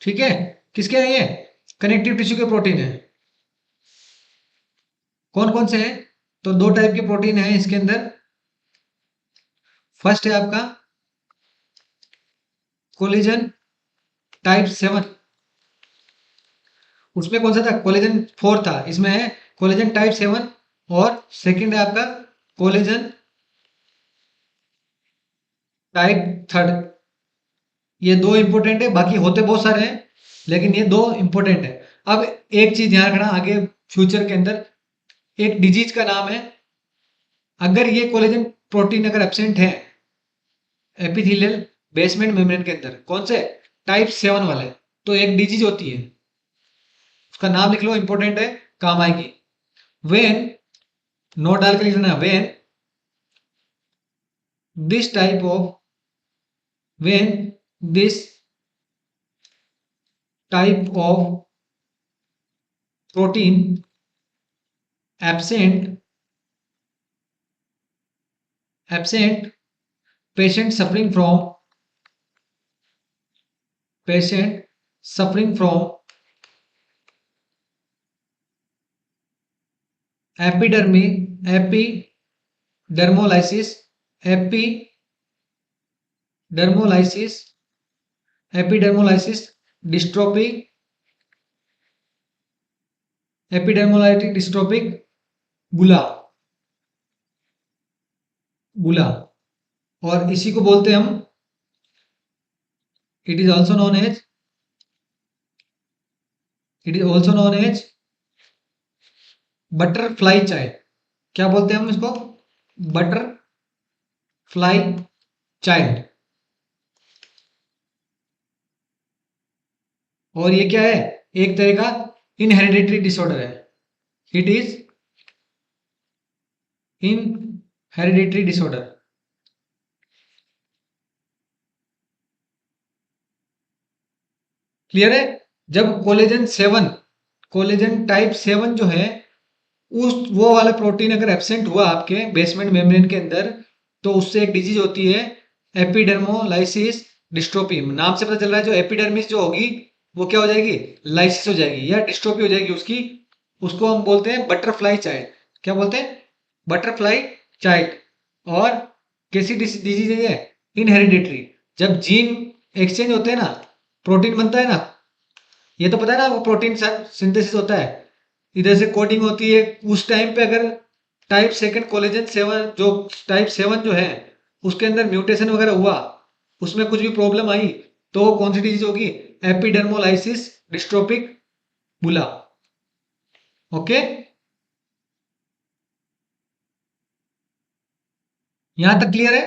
S1: ठीक है। किसके हैं ये, कनेक्टिव टिश्यू के प्रोटीन है। कौन कौन से हैं, तो दो टाइप के प्रोटीन है इसके अंदर। फर्स्ट है आपका कोलेजन टाइप 7, उसमें कौन सा था, कोलेजन 4 था, इसमें है कोलेजन टाइप 7। और सेकंड है आपका कोलेजन टाइप 3। ये दो इंपॉर्टेंट है, बाकी होते बहुत सारे हैं लेकिन ये दो इंपॉर्टेंट है। अब एक चीज ध्यान रखना, आगे फ्यूचर के अंदर एक डिजीज का नाम है, अगर ये कोलेजन प्रोटीन अगर एब्सेंट है एपिथेलियल बेसमेंट मेम्ब्रेन के अंदर, कौन से, टाइप 7 वाले, तो एक डिजीज होती है, उसका नाम लिख लो, इंपॉर्टेंट है, काम आएगी। वेन, नोट डाल के लिख लेना, when this type of, when this type of protein absent, absent, patient suffering from, patient suffering from epidermy, epidermolysis, epidermolysis, epidermolysis dystrophy, epidermolytic dystrophic बुला, बुला, और इसी को बोलते हैं हम, it is also known as, it is also known as butterfly child. क्या बोलते हैं हम इसको, बटरफ्लाई चाइल्ड। और ये क्या है, एक तरह का इनहेरिडिटरी डिसऑर्डर है, it is in hereditary disorder. Clear है। जब कोलेजन 7, कोलेजन टाइप 7 जो है, उस वो वाला प्रोटीन अगर एब्सेंट हुआ आपके बेसमेंट मेम्ब्रेन के अंदर, तो उससे एक डिजीज होती है एपिडर्मोलाइसिस डिस्ट्रोफी। नाम से पता चल रहा है, जो एपिडर्मिस जो होगी वो क्या हो जाएगी, लाइसिस हो जाएगी या डिस्ट्रोफी हो जाएगी उसकी, उसको हम बोलते हैं बटरफ्लाई चाइल्ड। क्या बोलते हैं, बटरफ्लाई चाइल्ड। और कैसी डिजीज है ये, इनहेरिडिटरी। जब जीन एक्सचेंज होते हैं ना, प्रोटीन बनता है ना, ये तो पता है ना, वो प्रोटीन सिंथेसिस होता है, इधर से कोडिंग होती है, उस टाइम पे अगर टाइप सेकंड कोलेजन 7 जो, टाइप 7 जो है उसके अंदर म्यूटेशन वगैरह हुआ, उसमें कुछ भी प्रॉब्लम आई, तो कौन सी डिजीज होगी, एपिडर्मोलाइसिस डिस्ट्रोफिक बुला। ओके, यहां तक क्लियर है।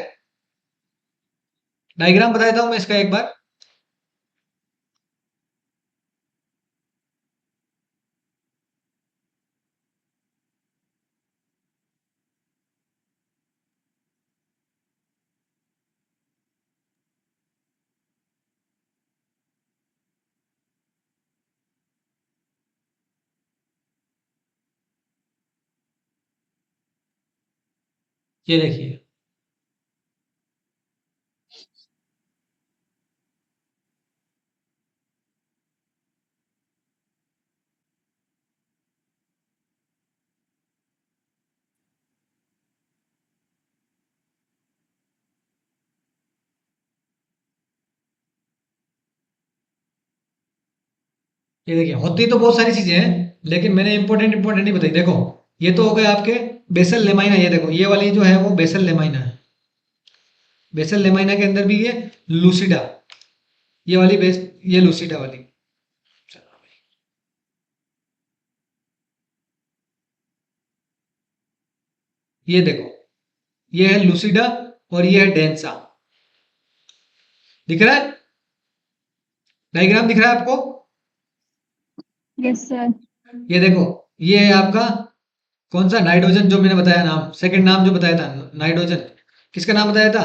S1: डायग्राम बता देता हूं मैं इसका एक बार। ये देखिए, ये देखिए, होती तो बहुत सारी चीजें हैं लेकिन मैंने इंपॉर्टेंट इंपॉर्टेंट नहीं बताई। देखो, ये तो हो गए आपके बेसल लेमाइना, ये देखो ये वाली जो है वो बेसल लेमाइना है। बेसल लेमाइना के अंदर भी ये लूसिडा, ये वाली बेस, ये लूसिडा वाली। ये देखो, ये है लूसिडा और ये है डेंसा। दिख रहा है? डायग्राम दिख रहा है आपको?
S2: Yes sir.
S1: ये देखो, ये है आपका कौन सा नाइट्रोजन, जो मैंने बताया नाम, सेकंड नाम जो बताया था नाइट्रोजन, किसका नाम बताया था?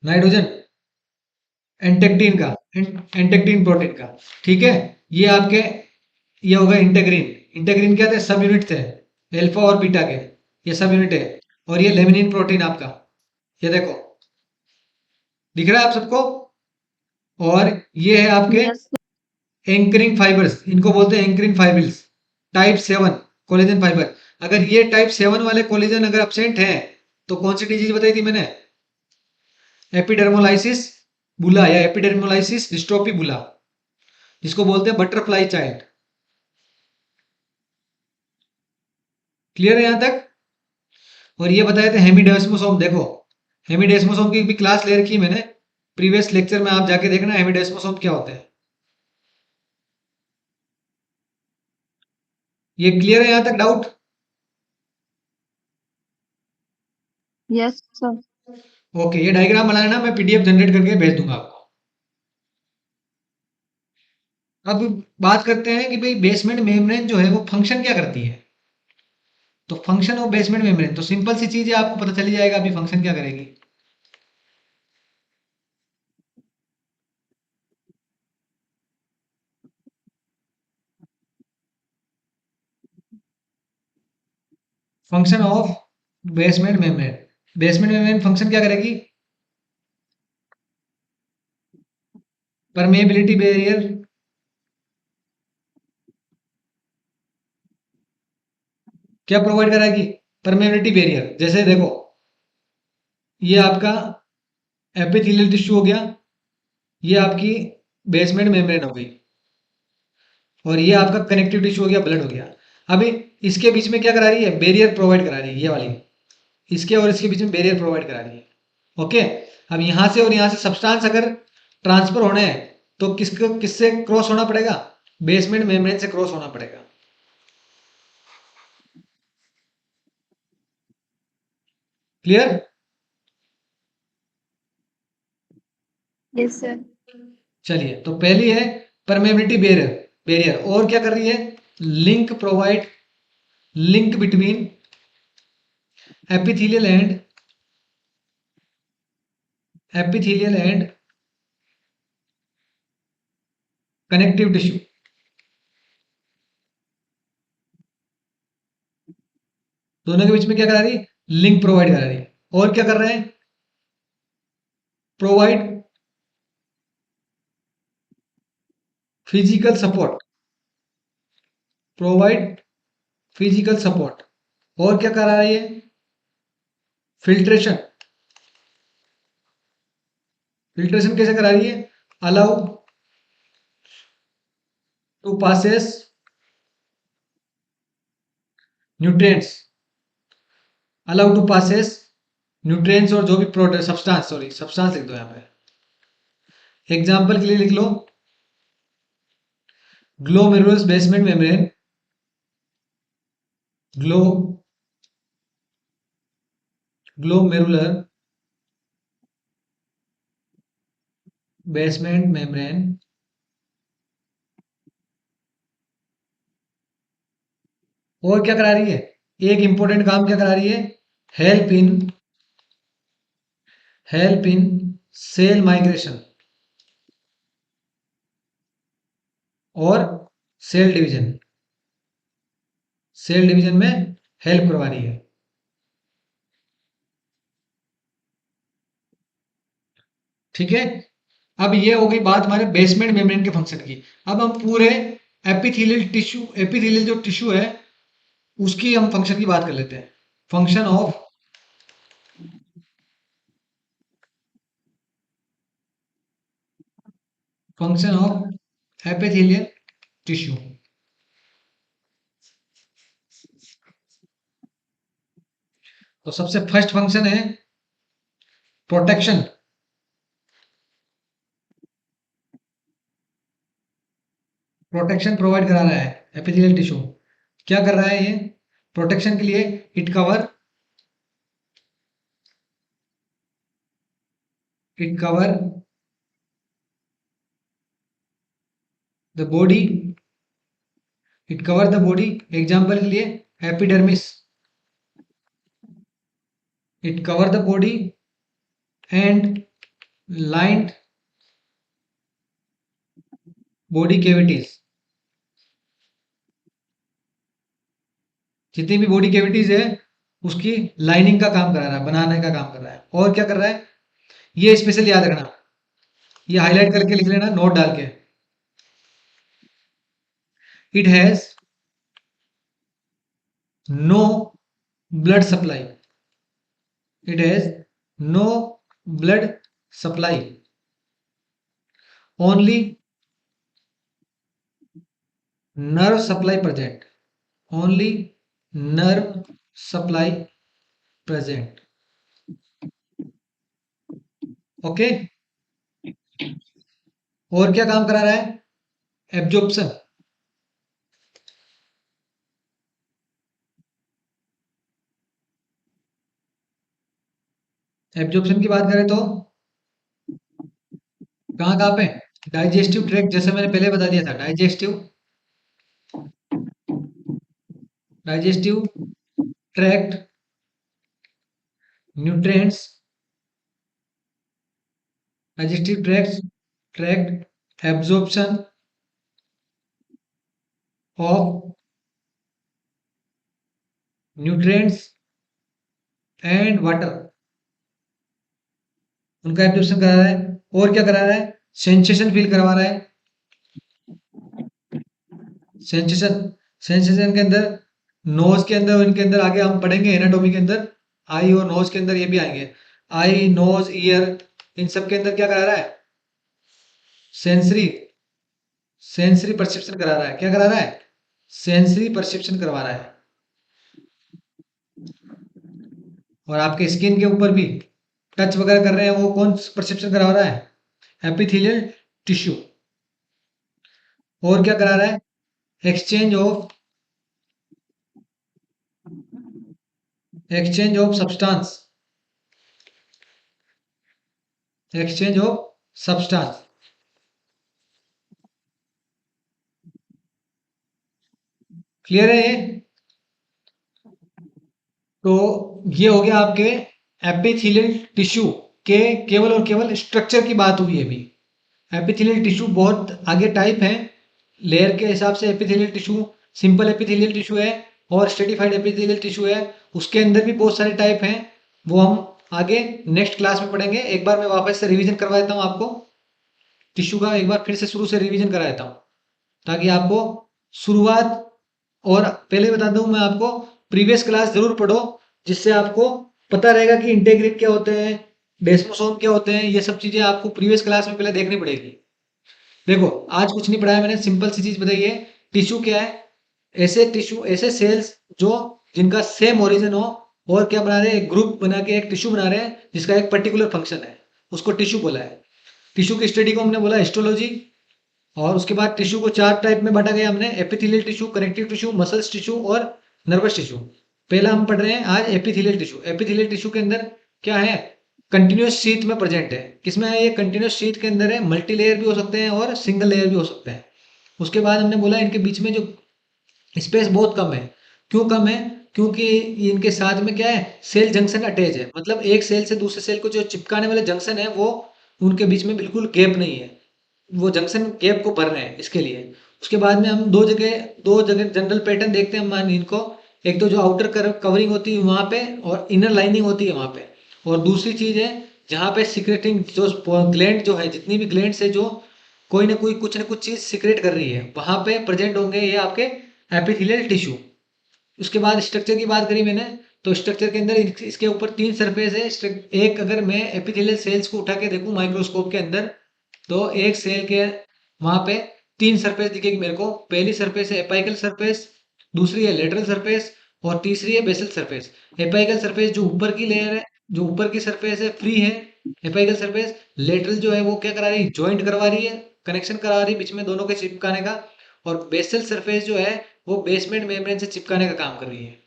S1: नाइट्रोजन, एंटेक्टिन का, एंटेक्टिन प्रोटीन का। ठीक है, ये आपके, ये होगा इंटेग्रिन। इंटेग्रिन क्या थे? सब यूनिट थे, अल्फा और बीटा के, ये सब यूनिट है। और ये लेमिनिन प्रोटीन आपका, ये देखो, दिख रहा है आप सबको? और ये है आपके
S2: यस
S1: एंकरिंग फाइबर्स, इनको बोलते हैं anchoring fibres, type 7 collagen fibre. अगर ये टाइप 7 वाले कोलेजन अगर एब्सेंट है तो कौन सी डिजीज बताई थी मैंने? एपिडर्मोलाइसिस बुला या एपिडर्मोलाइसिस डिस्ट्रोफी बुला, जिसको बोलते हैं बटरफ्लाई चाइल्ड। क्लियर है यहां तक? और ये बताए थे हेमिडेस्मोसोम। देखो, हेमिडेस्मोसोम की भी क्लास ले रखी है मैंने प्रीवियस लेक्चर में, आप जाके देखना हेमिडेस्मोसोम क्या होते हैं। ये क्लियर है यहां तक? डाउट?
S2: Yes sir.
S1: ओके, ये डायग्राम बनाना मैं पीडीएफ जनरेट करके भेज दूंगा आपको। अब बात करते हैं कि भाई बेसमेंट मेम्ब्रेन जो है वो फंक्शन क्या करती है। तो फंक्शन ऑफ बेसमेंट मेम्ब्रेन तो सिंपल सी चीज है, आपको पता चली जाएगा अभी फंक्शन क्या करेगी। Function of basement membrane, basement membrane function क्या करेगी? परमेबिलिटी बैरियर, क्या प्रोवाइड कराएगी? Permeability barrier. जैसे देखो, ये आपका एपिथेलियल टिश्यू हो गया, ये आपकी बेसमेंट मेम्ब्रेन हो गई, और ये आपका कनेक्टिव टिश्यू हो गया, ब्लड हो गया। अभी इसके बीच में क्या करा रही है? बैरियर प्रोवाइड करा रही है, ये वाली, इसके और इसके बीच में बैरियर प्रोवाइड करा रही है। ओके, अब यहाँ से और यहाँ से सब्सटेंस अगर ट्रांसफर होना है तो किसको किससे क्रॉस होना पड़ेगा? बेसमेंट मेम्ब्रेन से क्रॉस होना पड़ेगा। क्लियर?
S2: Yes sir.
S1: चलिए, तो पहली है परमेबिलिटी बैरियर, बैरियर और क्या कर रही है? Link provide, link between epithelial and, epithelial and connective tissue. दोनों के बीच में क्या करा रही है? लिंक प्रोवाइड करा रही है। और क्या कर रहे हैं? Provide physical support, provide physical support. और क्या करा रही है? फिल्ट्रेशन, फिल्ट्रेशन कैसे करा रही है? Allow to passes nutrients, allow to passes nutrients और जो भी प्रोडक्ट सब्सटेंस, सॉरी सब्सटेंस लिख दो यहाँ पे, एग्जांपल के लिए लिख लो glomerulus basement membrane, glo glomerular basement membrane. और क्या करा रही है? एक इंपॉर्टेंट काम क्या करा रही है? Help in, help in cell migration और सेल डिवीजन, सेल डिवीजन में हेल्प करवा रही है। ठीक है, अब ये हो गई बात हमारे बेसमेंट मेम्ब्रेन के फंक्शन की। अब हम पूरे एपिथेलियल टिश्यू, एपिथेलियल जो टिश्यू है उसकी हम फंक्शन की बात कर लेते हैं। Function of, function of epithelial tissue. तो सबसे फर्स्ट फंक्शन है प्रोटेक्शन, प्रोटेक्शन प्रोवाइड करा रहा है एपिथेलियल टिश्यू। क्या कर रहा है ये? प्रोटेक्शन के लिए it cover it cover the body, it cover the body, example के लिए epidermis, it cover the body and lined body cavities, जितनी भी बॉडी कैविटीज है उसकी लाइनिंग का काम करा रहा है, बनाने का काम कर रहा है। और क्या कर रहा है, ये स्पेशल याद रखना, ये हाईलाइट करके लिख लेना नोट डाल के। It has no blood supply, it has no blood supply, only nerve supply present, only nerve supply present, okay. और क्या काम करा रहा है, एब्जॉर्प्शन, एब्जॉर्प्शन की बात करें तो कहाँ कहाँ पे, डाइजेस्टिव ट्रैक्ट, जैसे मैंने पहले बता दिया था, digestive tract, nutrients, digestive tract absorption of nutrients and water, उनका एब्जॉर्प्शन करा रहा है। और क्या करा रहा है, सेंसेशन फील करवा रहा है, सेंसेशन के अंदर, नोज के अंदर, इनके अंदर आगे हम पढ़ेंगे एनाटॉमी के अंदर, आई और नोज के अंदर ये भी आएंगे, आई नोज ईयर, इन सब के अंदर क्या करा रहा है, सेंसरी सेंसरी परसेप्शन करा रहा है। क्या करा रहा है, सेंसरी परसेप्शन करवा रहा है। और आपके स्किन के ऊपर भी टच वगैरह कर रहे हैं, वो कौन परसेप्शन करवा रहा है, एपिथेलियल टिश्यू। और क्या करा रहा है, exchange of substance, exchange of substance, clear है ये। तो ये हो गया आपके एपिथेलियल टिश्यू के केवल और केवल स्ट्रक्चर की बात हुई है अभी। एपिथेलियल टिश्यू बहुत आगे टाइप है, लेयर के हिसाब से epithelial tissue, simple epithelial tissue है और स्ट्रेटिफाइड एपिथेलियल टिश्यू है, उसके अंदर भी बहुत सारे टाइप हैं, वो हम आगे नेक्स्ट क्लास में पढ़ेंगे। एक बार मैं वापस से रिवीजन करवा देता हूँ आपको, टिश्यू का एक बार फिर से शुरू से रिवीजन करा देता हूँ, ताकि आपको शुरुआत, और पहले बता दूं मैं आपको, प्रीवियस क्लास जरूर पढ़ो, जिससे आपको पता रहेगा कि इंटेग्रिन क्या होते हैं, डेस्मोसोम क्या होते हैं, ये सब चीजें आपको प्रीवियस क्लास में पहले देखनी पड़ेगी। देखो आज कुछ नहीं पढ़ाया मैंने, सिंपल सी चीज बताई है, टिश्यू क्या है, ऐसे टिश्यू, ऐसे सेल्स जो जिनका सेम ओरिजिन हो, और क्या बना रहे हैं, एक ग्रुप बना के एक टिश्यू बना रहे हैं जिसका एक पर्टिकुलर फंक्शन है, उसको टिश्यू बोला है। टिश्यू की स्टडी को हमने बोला हिस्टोलॉजी। और उसके बाद टिश्यू को 4 टाइप में बांटा गया हमने, epithelial tissue, connective tissue, muscles tissue और नर्वस टिश्यू। पहला हम पढ़ रहे हैं आज एपिथेलियल टिश्यू। एपिथेलियल टिश्यू के अंदर क्या है, कंटिन्यूस शीथ में प्रेजेंट है। किसमें है ये, कंटिन्यूस शीथ के अंदर है, मल्टी लेयर भी हो सकते हैं और सिंगल लेयर भी हो सकते हैं। उसके बाद हमने बोला इनके बीच में जो स्पेस बहुत कम है। क्यों कम है, क्योंकि इनके साथ में क्या है, सेल जंक्शन अटैच है, मतलब एक सेल से दूसरे सेल को जो चिपकाने वाले जंक्शन है, वो उनके बीच में बिल्कुल गैप नहीं है, वो जंक्शन गैप को भर रहे हैं इसके लिए। उसके बाद में हम दो जगह जनरल पैटर्न देखते हैं हम इनको, एक तो जो आउटर कवरिंग होती है वहां पे, और इनर लाइनिंग होती है वहां पे। और दूसरी चीज है जहाँ पे सिक्रेटिंग जो ग्लैंड जो है, जितनी भी ग्लैंड्स है जो कोई ना कोई कुछ ना कुछ चीज सिक्रेट कर रही है, वहां पे प्रेजेंट होंगे ये आपके एपिथेलियल टिश्यू। उसके बाद स्ट्रक्चर की बात करी मैंने, तो स्ट्रक्चर के अंदर इसके ऊपर 3 सरफेस है। एक अगर मैं एपिथेलियल सेल्स को उठा के देखूं माइक्रोस्कोप के अंदर, तो एक सेल के वहां पे 3 सरफेस दिखेगी मेरे को। पहली सरफेस है एपाइकल सरफेस, दूसरी है लेटरल सरफेस, और तीसरी है बेसल सरफेस। एपाइकल सरफेस जो ऊपर की लेयर है, जो ऊपर की सरफेस है, फ्री है एपाइकल सरफेस। लेटरल जो है वो क्या करा रही है, ज्वाइंट करवा रही है, कनेक्शन करा रही है बीच में दोनों के चिपकाने का। और बेसल सरफेस जो है वो बेसमेंट मेम्ब्रेन से चिपकाने का काम कर रही है।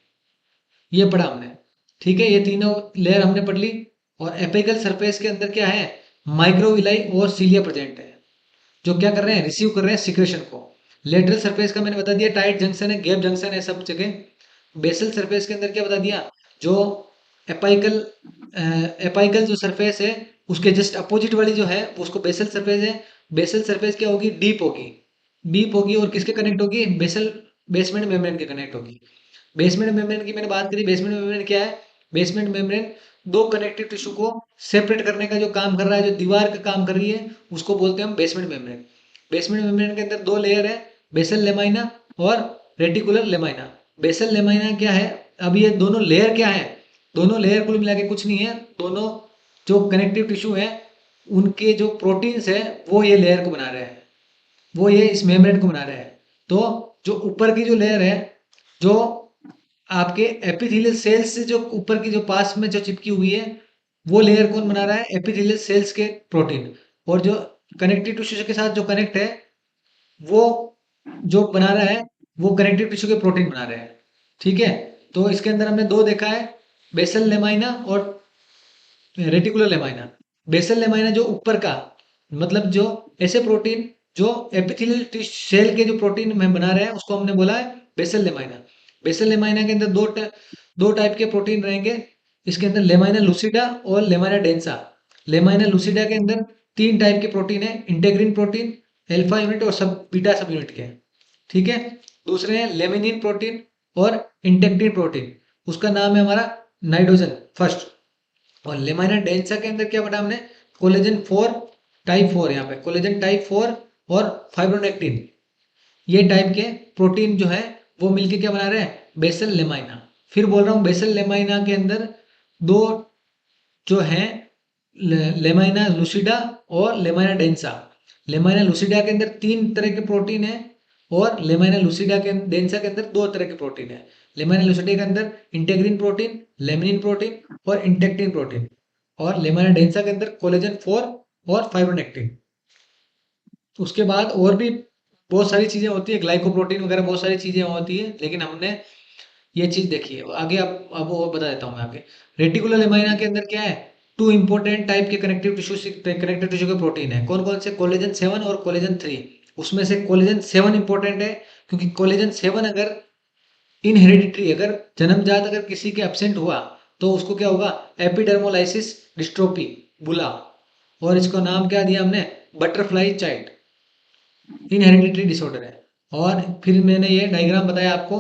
S1: ये पढ़ा हमने, ठीक है, ये तीनों लेयर हमने पढ़ ली। और एपिकल सरफेस के अंदर क्या है, माइक्रोविलाई और सीलिया प्रेजेंट है, जो क्या कर रहे हैं, रिसीव कर रहे हैं सिक्रेशन को। लेटरल सरफेस का मैंने बता दिया टाइट जंक्शन है, गैप जंक्शन है सब जगह। बेसल सरफेस के अंदर क्या बता दिया, जो एपाइकल एपाइकल जो सरफेस है उसके जस्ट अपोजिट वाली जो है उसको बेसल सरफेस है। बेसल सरफेस क्या होगी, डीप होगी। डीप होगी और किसके कनेक्ट होगी, बेसल बेसमेंट मेम्ब्रेन के कनेक्ट होगी। बेसमेंट मेम्ब्रेन की मैंने बात करी, बेसमेंट मेम्ब्रेन क्या है, बेसमेंट मेम्ब्रेन दो कनेक्टिव टिश्यू को सेपरेट करने का जो काम कर रहा है, जो दीवार का काम कर रही है, उसको बोलते हैं हम बेसमेंट मेम्ब्रेन। बेसमेंट मेम्ब्रेन के अंदर दो लेयर है, बेसल लेमाइना और रेटिकुलर लेमाइना। बेसल लेमाइना क्या है, अब ये दोनों लेयर क्या है, दोनों लेयर कुल मिला के कुछ नहीं है, दोनों जो कनेक्टिव टिश्यू है उनके जो प्रोटीन्स है वो ये लेयर को बना रहे हैं, वो ये इस मेम्ब्रेन को बना रहे हैं। तो जो ऊपर की जो लेयर है, जो आपके एपिथेलियल सेल्स से जो ऊपर की जो पास में जो चिपकी हुई है, वो लेयर कौन बना रहा है, एपिथेलियल सेल्स के प्रोटीन। और जो कनेक्टिव टिश्यू के साथ जो कनेक्ट है, वो जो बना रहा है वो कनेक्टिव टिश्यू के प्रोटीन बना रहे हैं। ठीक है, तो इसके अंदर हमने दो देखा है, बेसल लेमाइना और रेटिकुलर लेमाइना। बेसल लेमाइना जो ऊपर का, मतलब जो ऐसे प्रोटीन जो एपिथेलियल सेल के जो प्रोटीन में बना रहे हैं उसको हमने बोला है बेसल लेमाइना। बेसल लेमाइना के अंदर दो टाइप के प्रोटीन रहेंगे, इसके अंदर लेमाइना लूसिडा और लेमाइना डेंसा। लेमाइना लूसिडा के अंदर तीन टाइप के प्रोटीन है, इंटेग्रिन प्रोटीन, अल्फा यूनिट और सब बीटा सब यूनिट के। ठीक है, दूसरे हैं लेमिनिन प्रोटीन और इंटेग्रिन प्रोटीन, उसका नाम है हमारा नाइट्रोजन फर्स्ट। और लेमाइना डेंसा के अंदर क्या पढ़ा हमने, कोलेजन 4 टाइप 4, यहाँ पे कोलेजन टाइप 4 और फाइब्रोनेक्टिन, ये टाइप के प्रोटीन जो है वो मिलके क्या बना रहे हैं, बेसल लेमाइना। फिर बोल रहा हूँ बेसल लेमाइना के अंदर दो जो हैं, लेमाइना लूसिडा और लेमाइना डेंसा। लेमाइना लूसिडा के अंदर तीन तरह के प्रोटीन है और लेमाइना लूसिडा के डेंसा के अंदर दो तरह के प्रोटीन है। लेमाइना लूसिडा के अंदर इंटेग्रिन प्रोटीन, लेमिनिन प्रोटीन और इंटेक्टिन प्रोटीन। और लेमाइना डेंसा के अंदर कोलेजन 4 और फाइब्रोनेक्टिन। उसके बाद और भी बहुत सारी चीजें होती है, ग्लाइकोप्रोटीन वगैरह बहुत सारी चीजें होती है, लेकिन हमने ये चीज देखी है। आगे अब और बता देता हूँ मैं आगे। रेटिकुलर लेमाइना के अंदर क्या है, टू इंपॉर्टेंट टाइप के कनेक्टिव टिश्यू के प्रोटीन है। कौन कौन से, कोलेजन 7 और कोलेजन 3। उसमें से कोलेजन 7 इंपॉर्टेंट है, क्योंकि कोलेजन 7 अगर इन हेरिडिटरी, अगर जन्मजात अगर किसी के एब्सेंट हुआ तो उसको क्या होगा, एपिडर्मोलाइसिस डिस्ट्रोफी बुला। और इसको नाम क्या दिया हमने, बटरफ्लाई चाइल्ड, इन हेरिडिटरी डिसऑर्डर है। और फिर मैंने ये डायग्राम बताया आपको,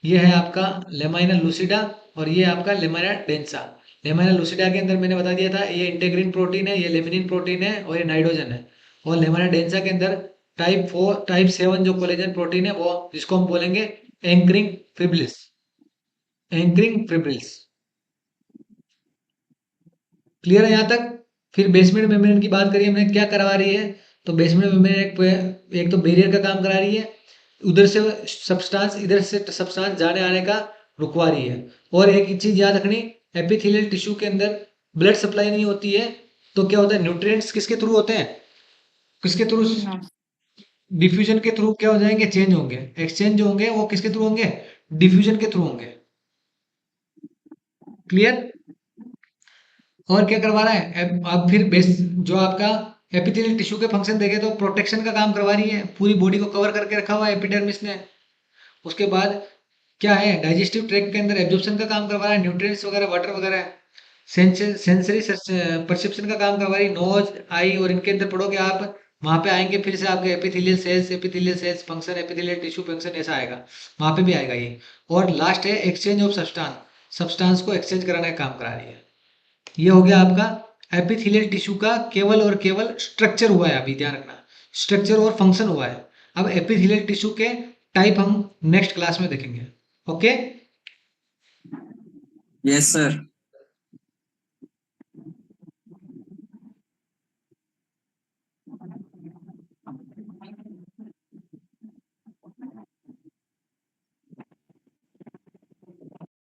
S1: ये है आपका लेमाइना लूसिडा और ये आपका लेमाइना डेंसा। लेमाइना लूसिडा के अंदर मैंने बता दिया था ये इंटेग्रिन प्रोटीन है, ये लेमिनिन प्रोटीन है और ये नाइट्रोजन है। और लेमाइना डेंसा के अंदर टाइप 7 जो कोलेजन प्रोटीन है, वो जिसको हम बोलेंगे anchoring fibrils, anchoring fibrils. Clear है यहाँ तक। फिर बेसमेंट मेम्ब्रेन की बात करिए हमने, क्या करवा रही है, तो बेसमेंट मेम्ब्रेन एक तो बैरियर का काम करा रही है, उधर से सब्सटेंस, इधर से सब्सटेंस जाने आने का रुकवा रही है। और एक चीज याद रखनी, एपिथेलियल टिश्यू के अंदर ब्लड सप्लाई नहीं होती है, तो क्या होता है, न्यूट्रिएंट्स किसके थ्रू होते हैं, किसके थ्रू, डिफ्यूजन के थ्रू क्या हो जाएंगे, चेंज होंगे, एक्सचेंज जो होंगे वो किसके थ्रू होंगे, डिफ्यूजन के थ्रू होंगे। क्लियर। और क्या करवा रहा है, अब फिर बेस जो आपका एपिथेलियल टिश्यू के फंक्शन देखे तो प्रोटेक्शन का काम करवा रही है, पूरी बॉडी को कवर करके रखा हुआ है एपिडर्मिस ने। उसके बाद क्या है, डाइजेस्टिव ट्रैक्ट के अंदर एब्जॉर्प्शन का काम करवा रहा है, न्यूट्रिएंट्स वगैरह, वाटर वगैरह। सेंसरी परसेप्शन का काम करवा रही है, नोज, आई, और इनके अंदर पढ़ोगे आप, वहां पे आएंगे फिर से आपके epithelial cells function, epithelial tissue function, ऐसा आएगा, वहां पे भी आएगा ये। और लास्ट है एक्सचेंज ऑफ सब्सटेंस, सब्सटेंस को एक्सचेंज कराने का काम करा रही है। ये हो गया आपका एपिथेलियल टिश्यू का केवल और केवल स्ट्रक्चर हुआ है, अभी ध्यान रखना, स्ट्रक्चर और फंक्शन हुआ है। अब एपिथेलियल टिश्यू के टाइप हम नेक्स्ट क्लास में देखेंगे। ओके।
S3: Yes sir.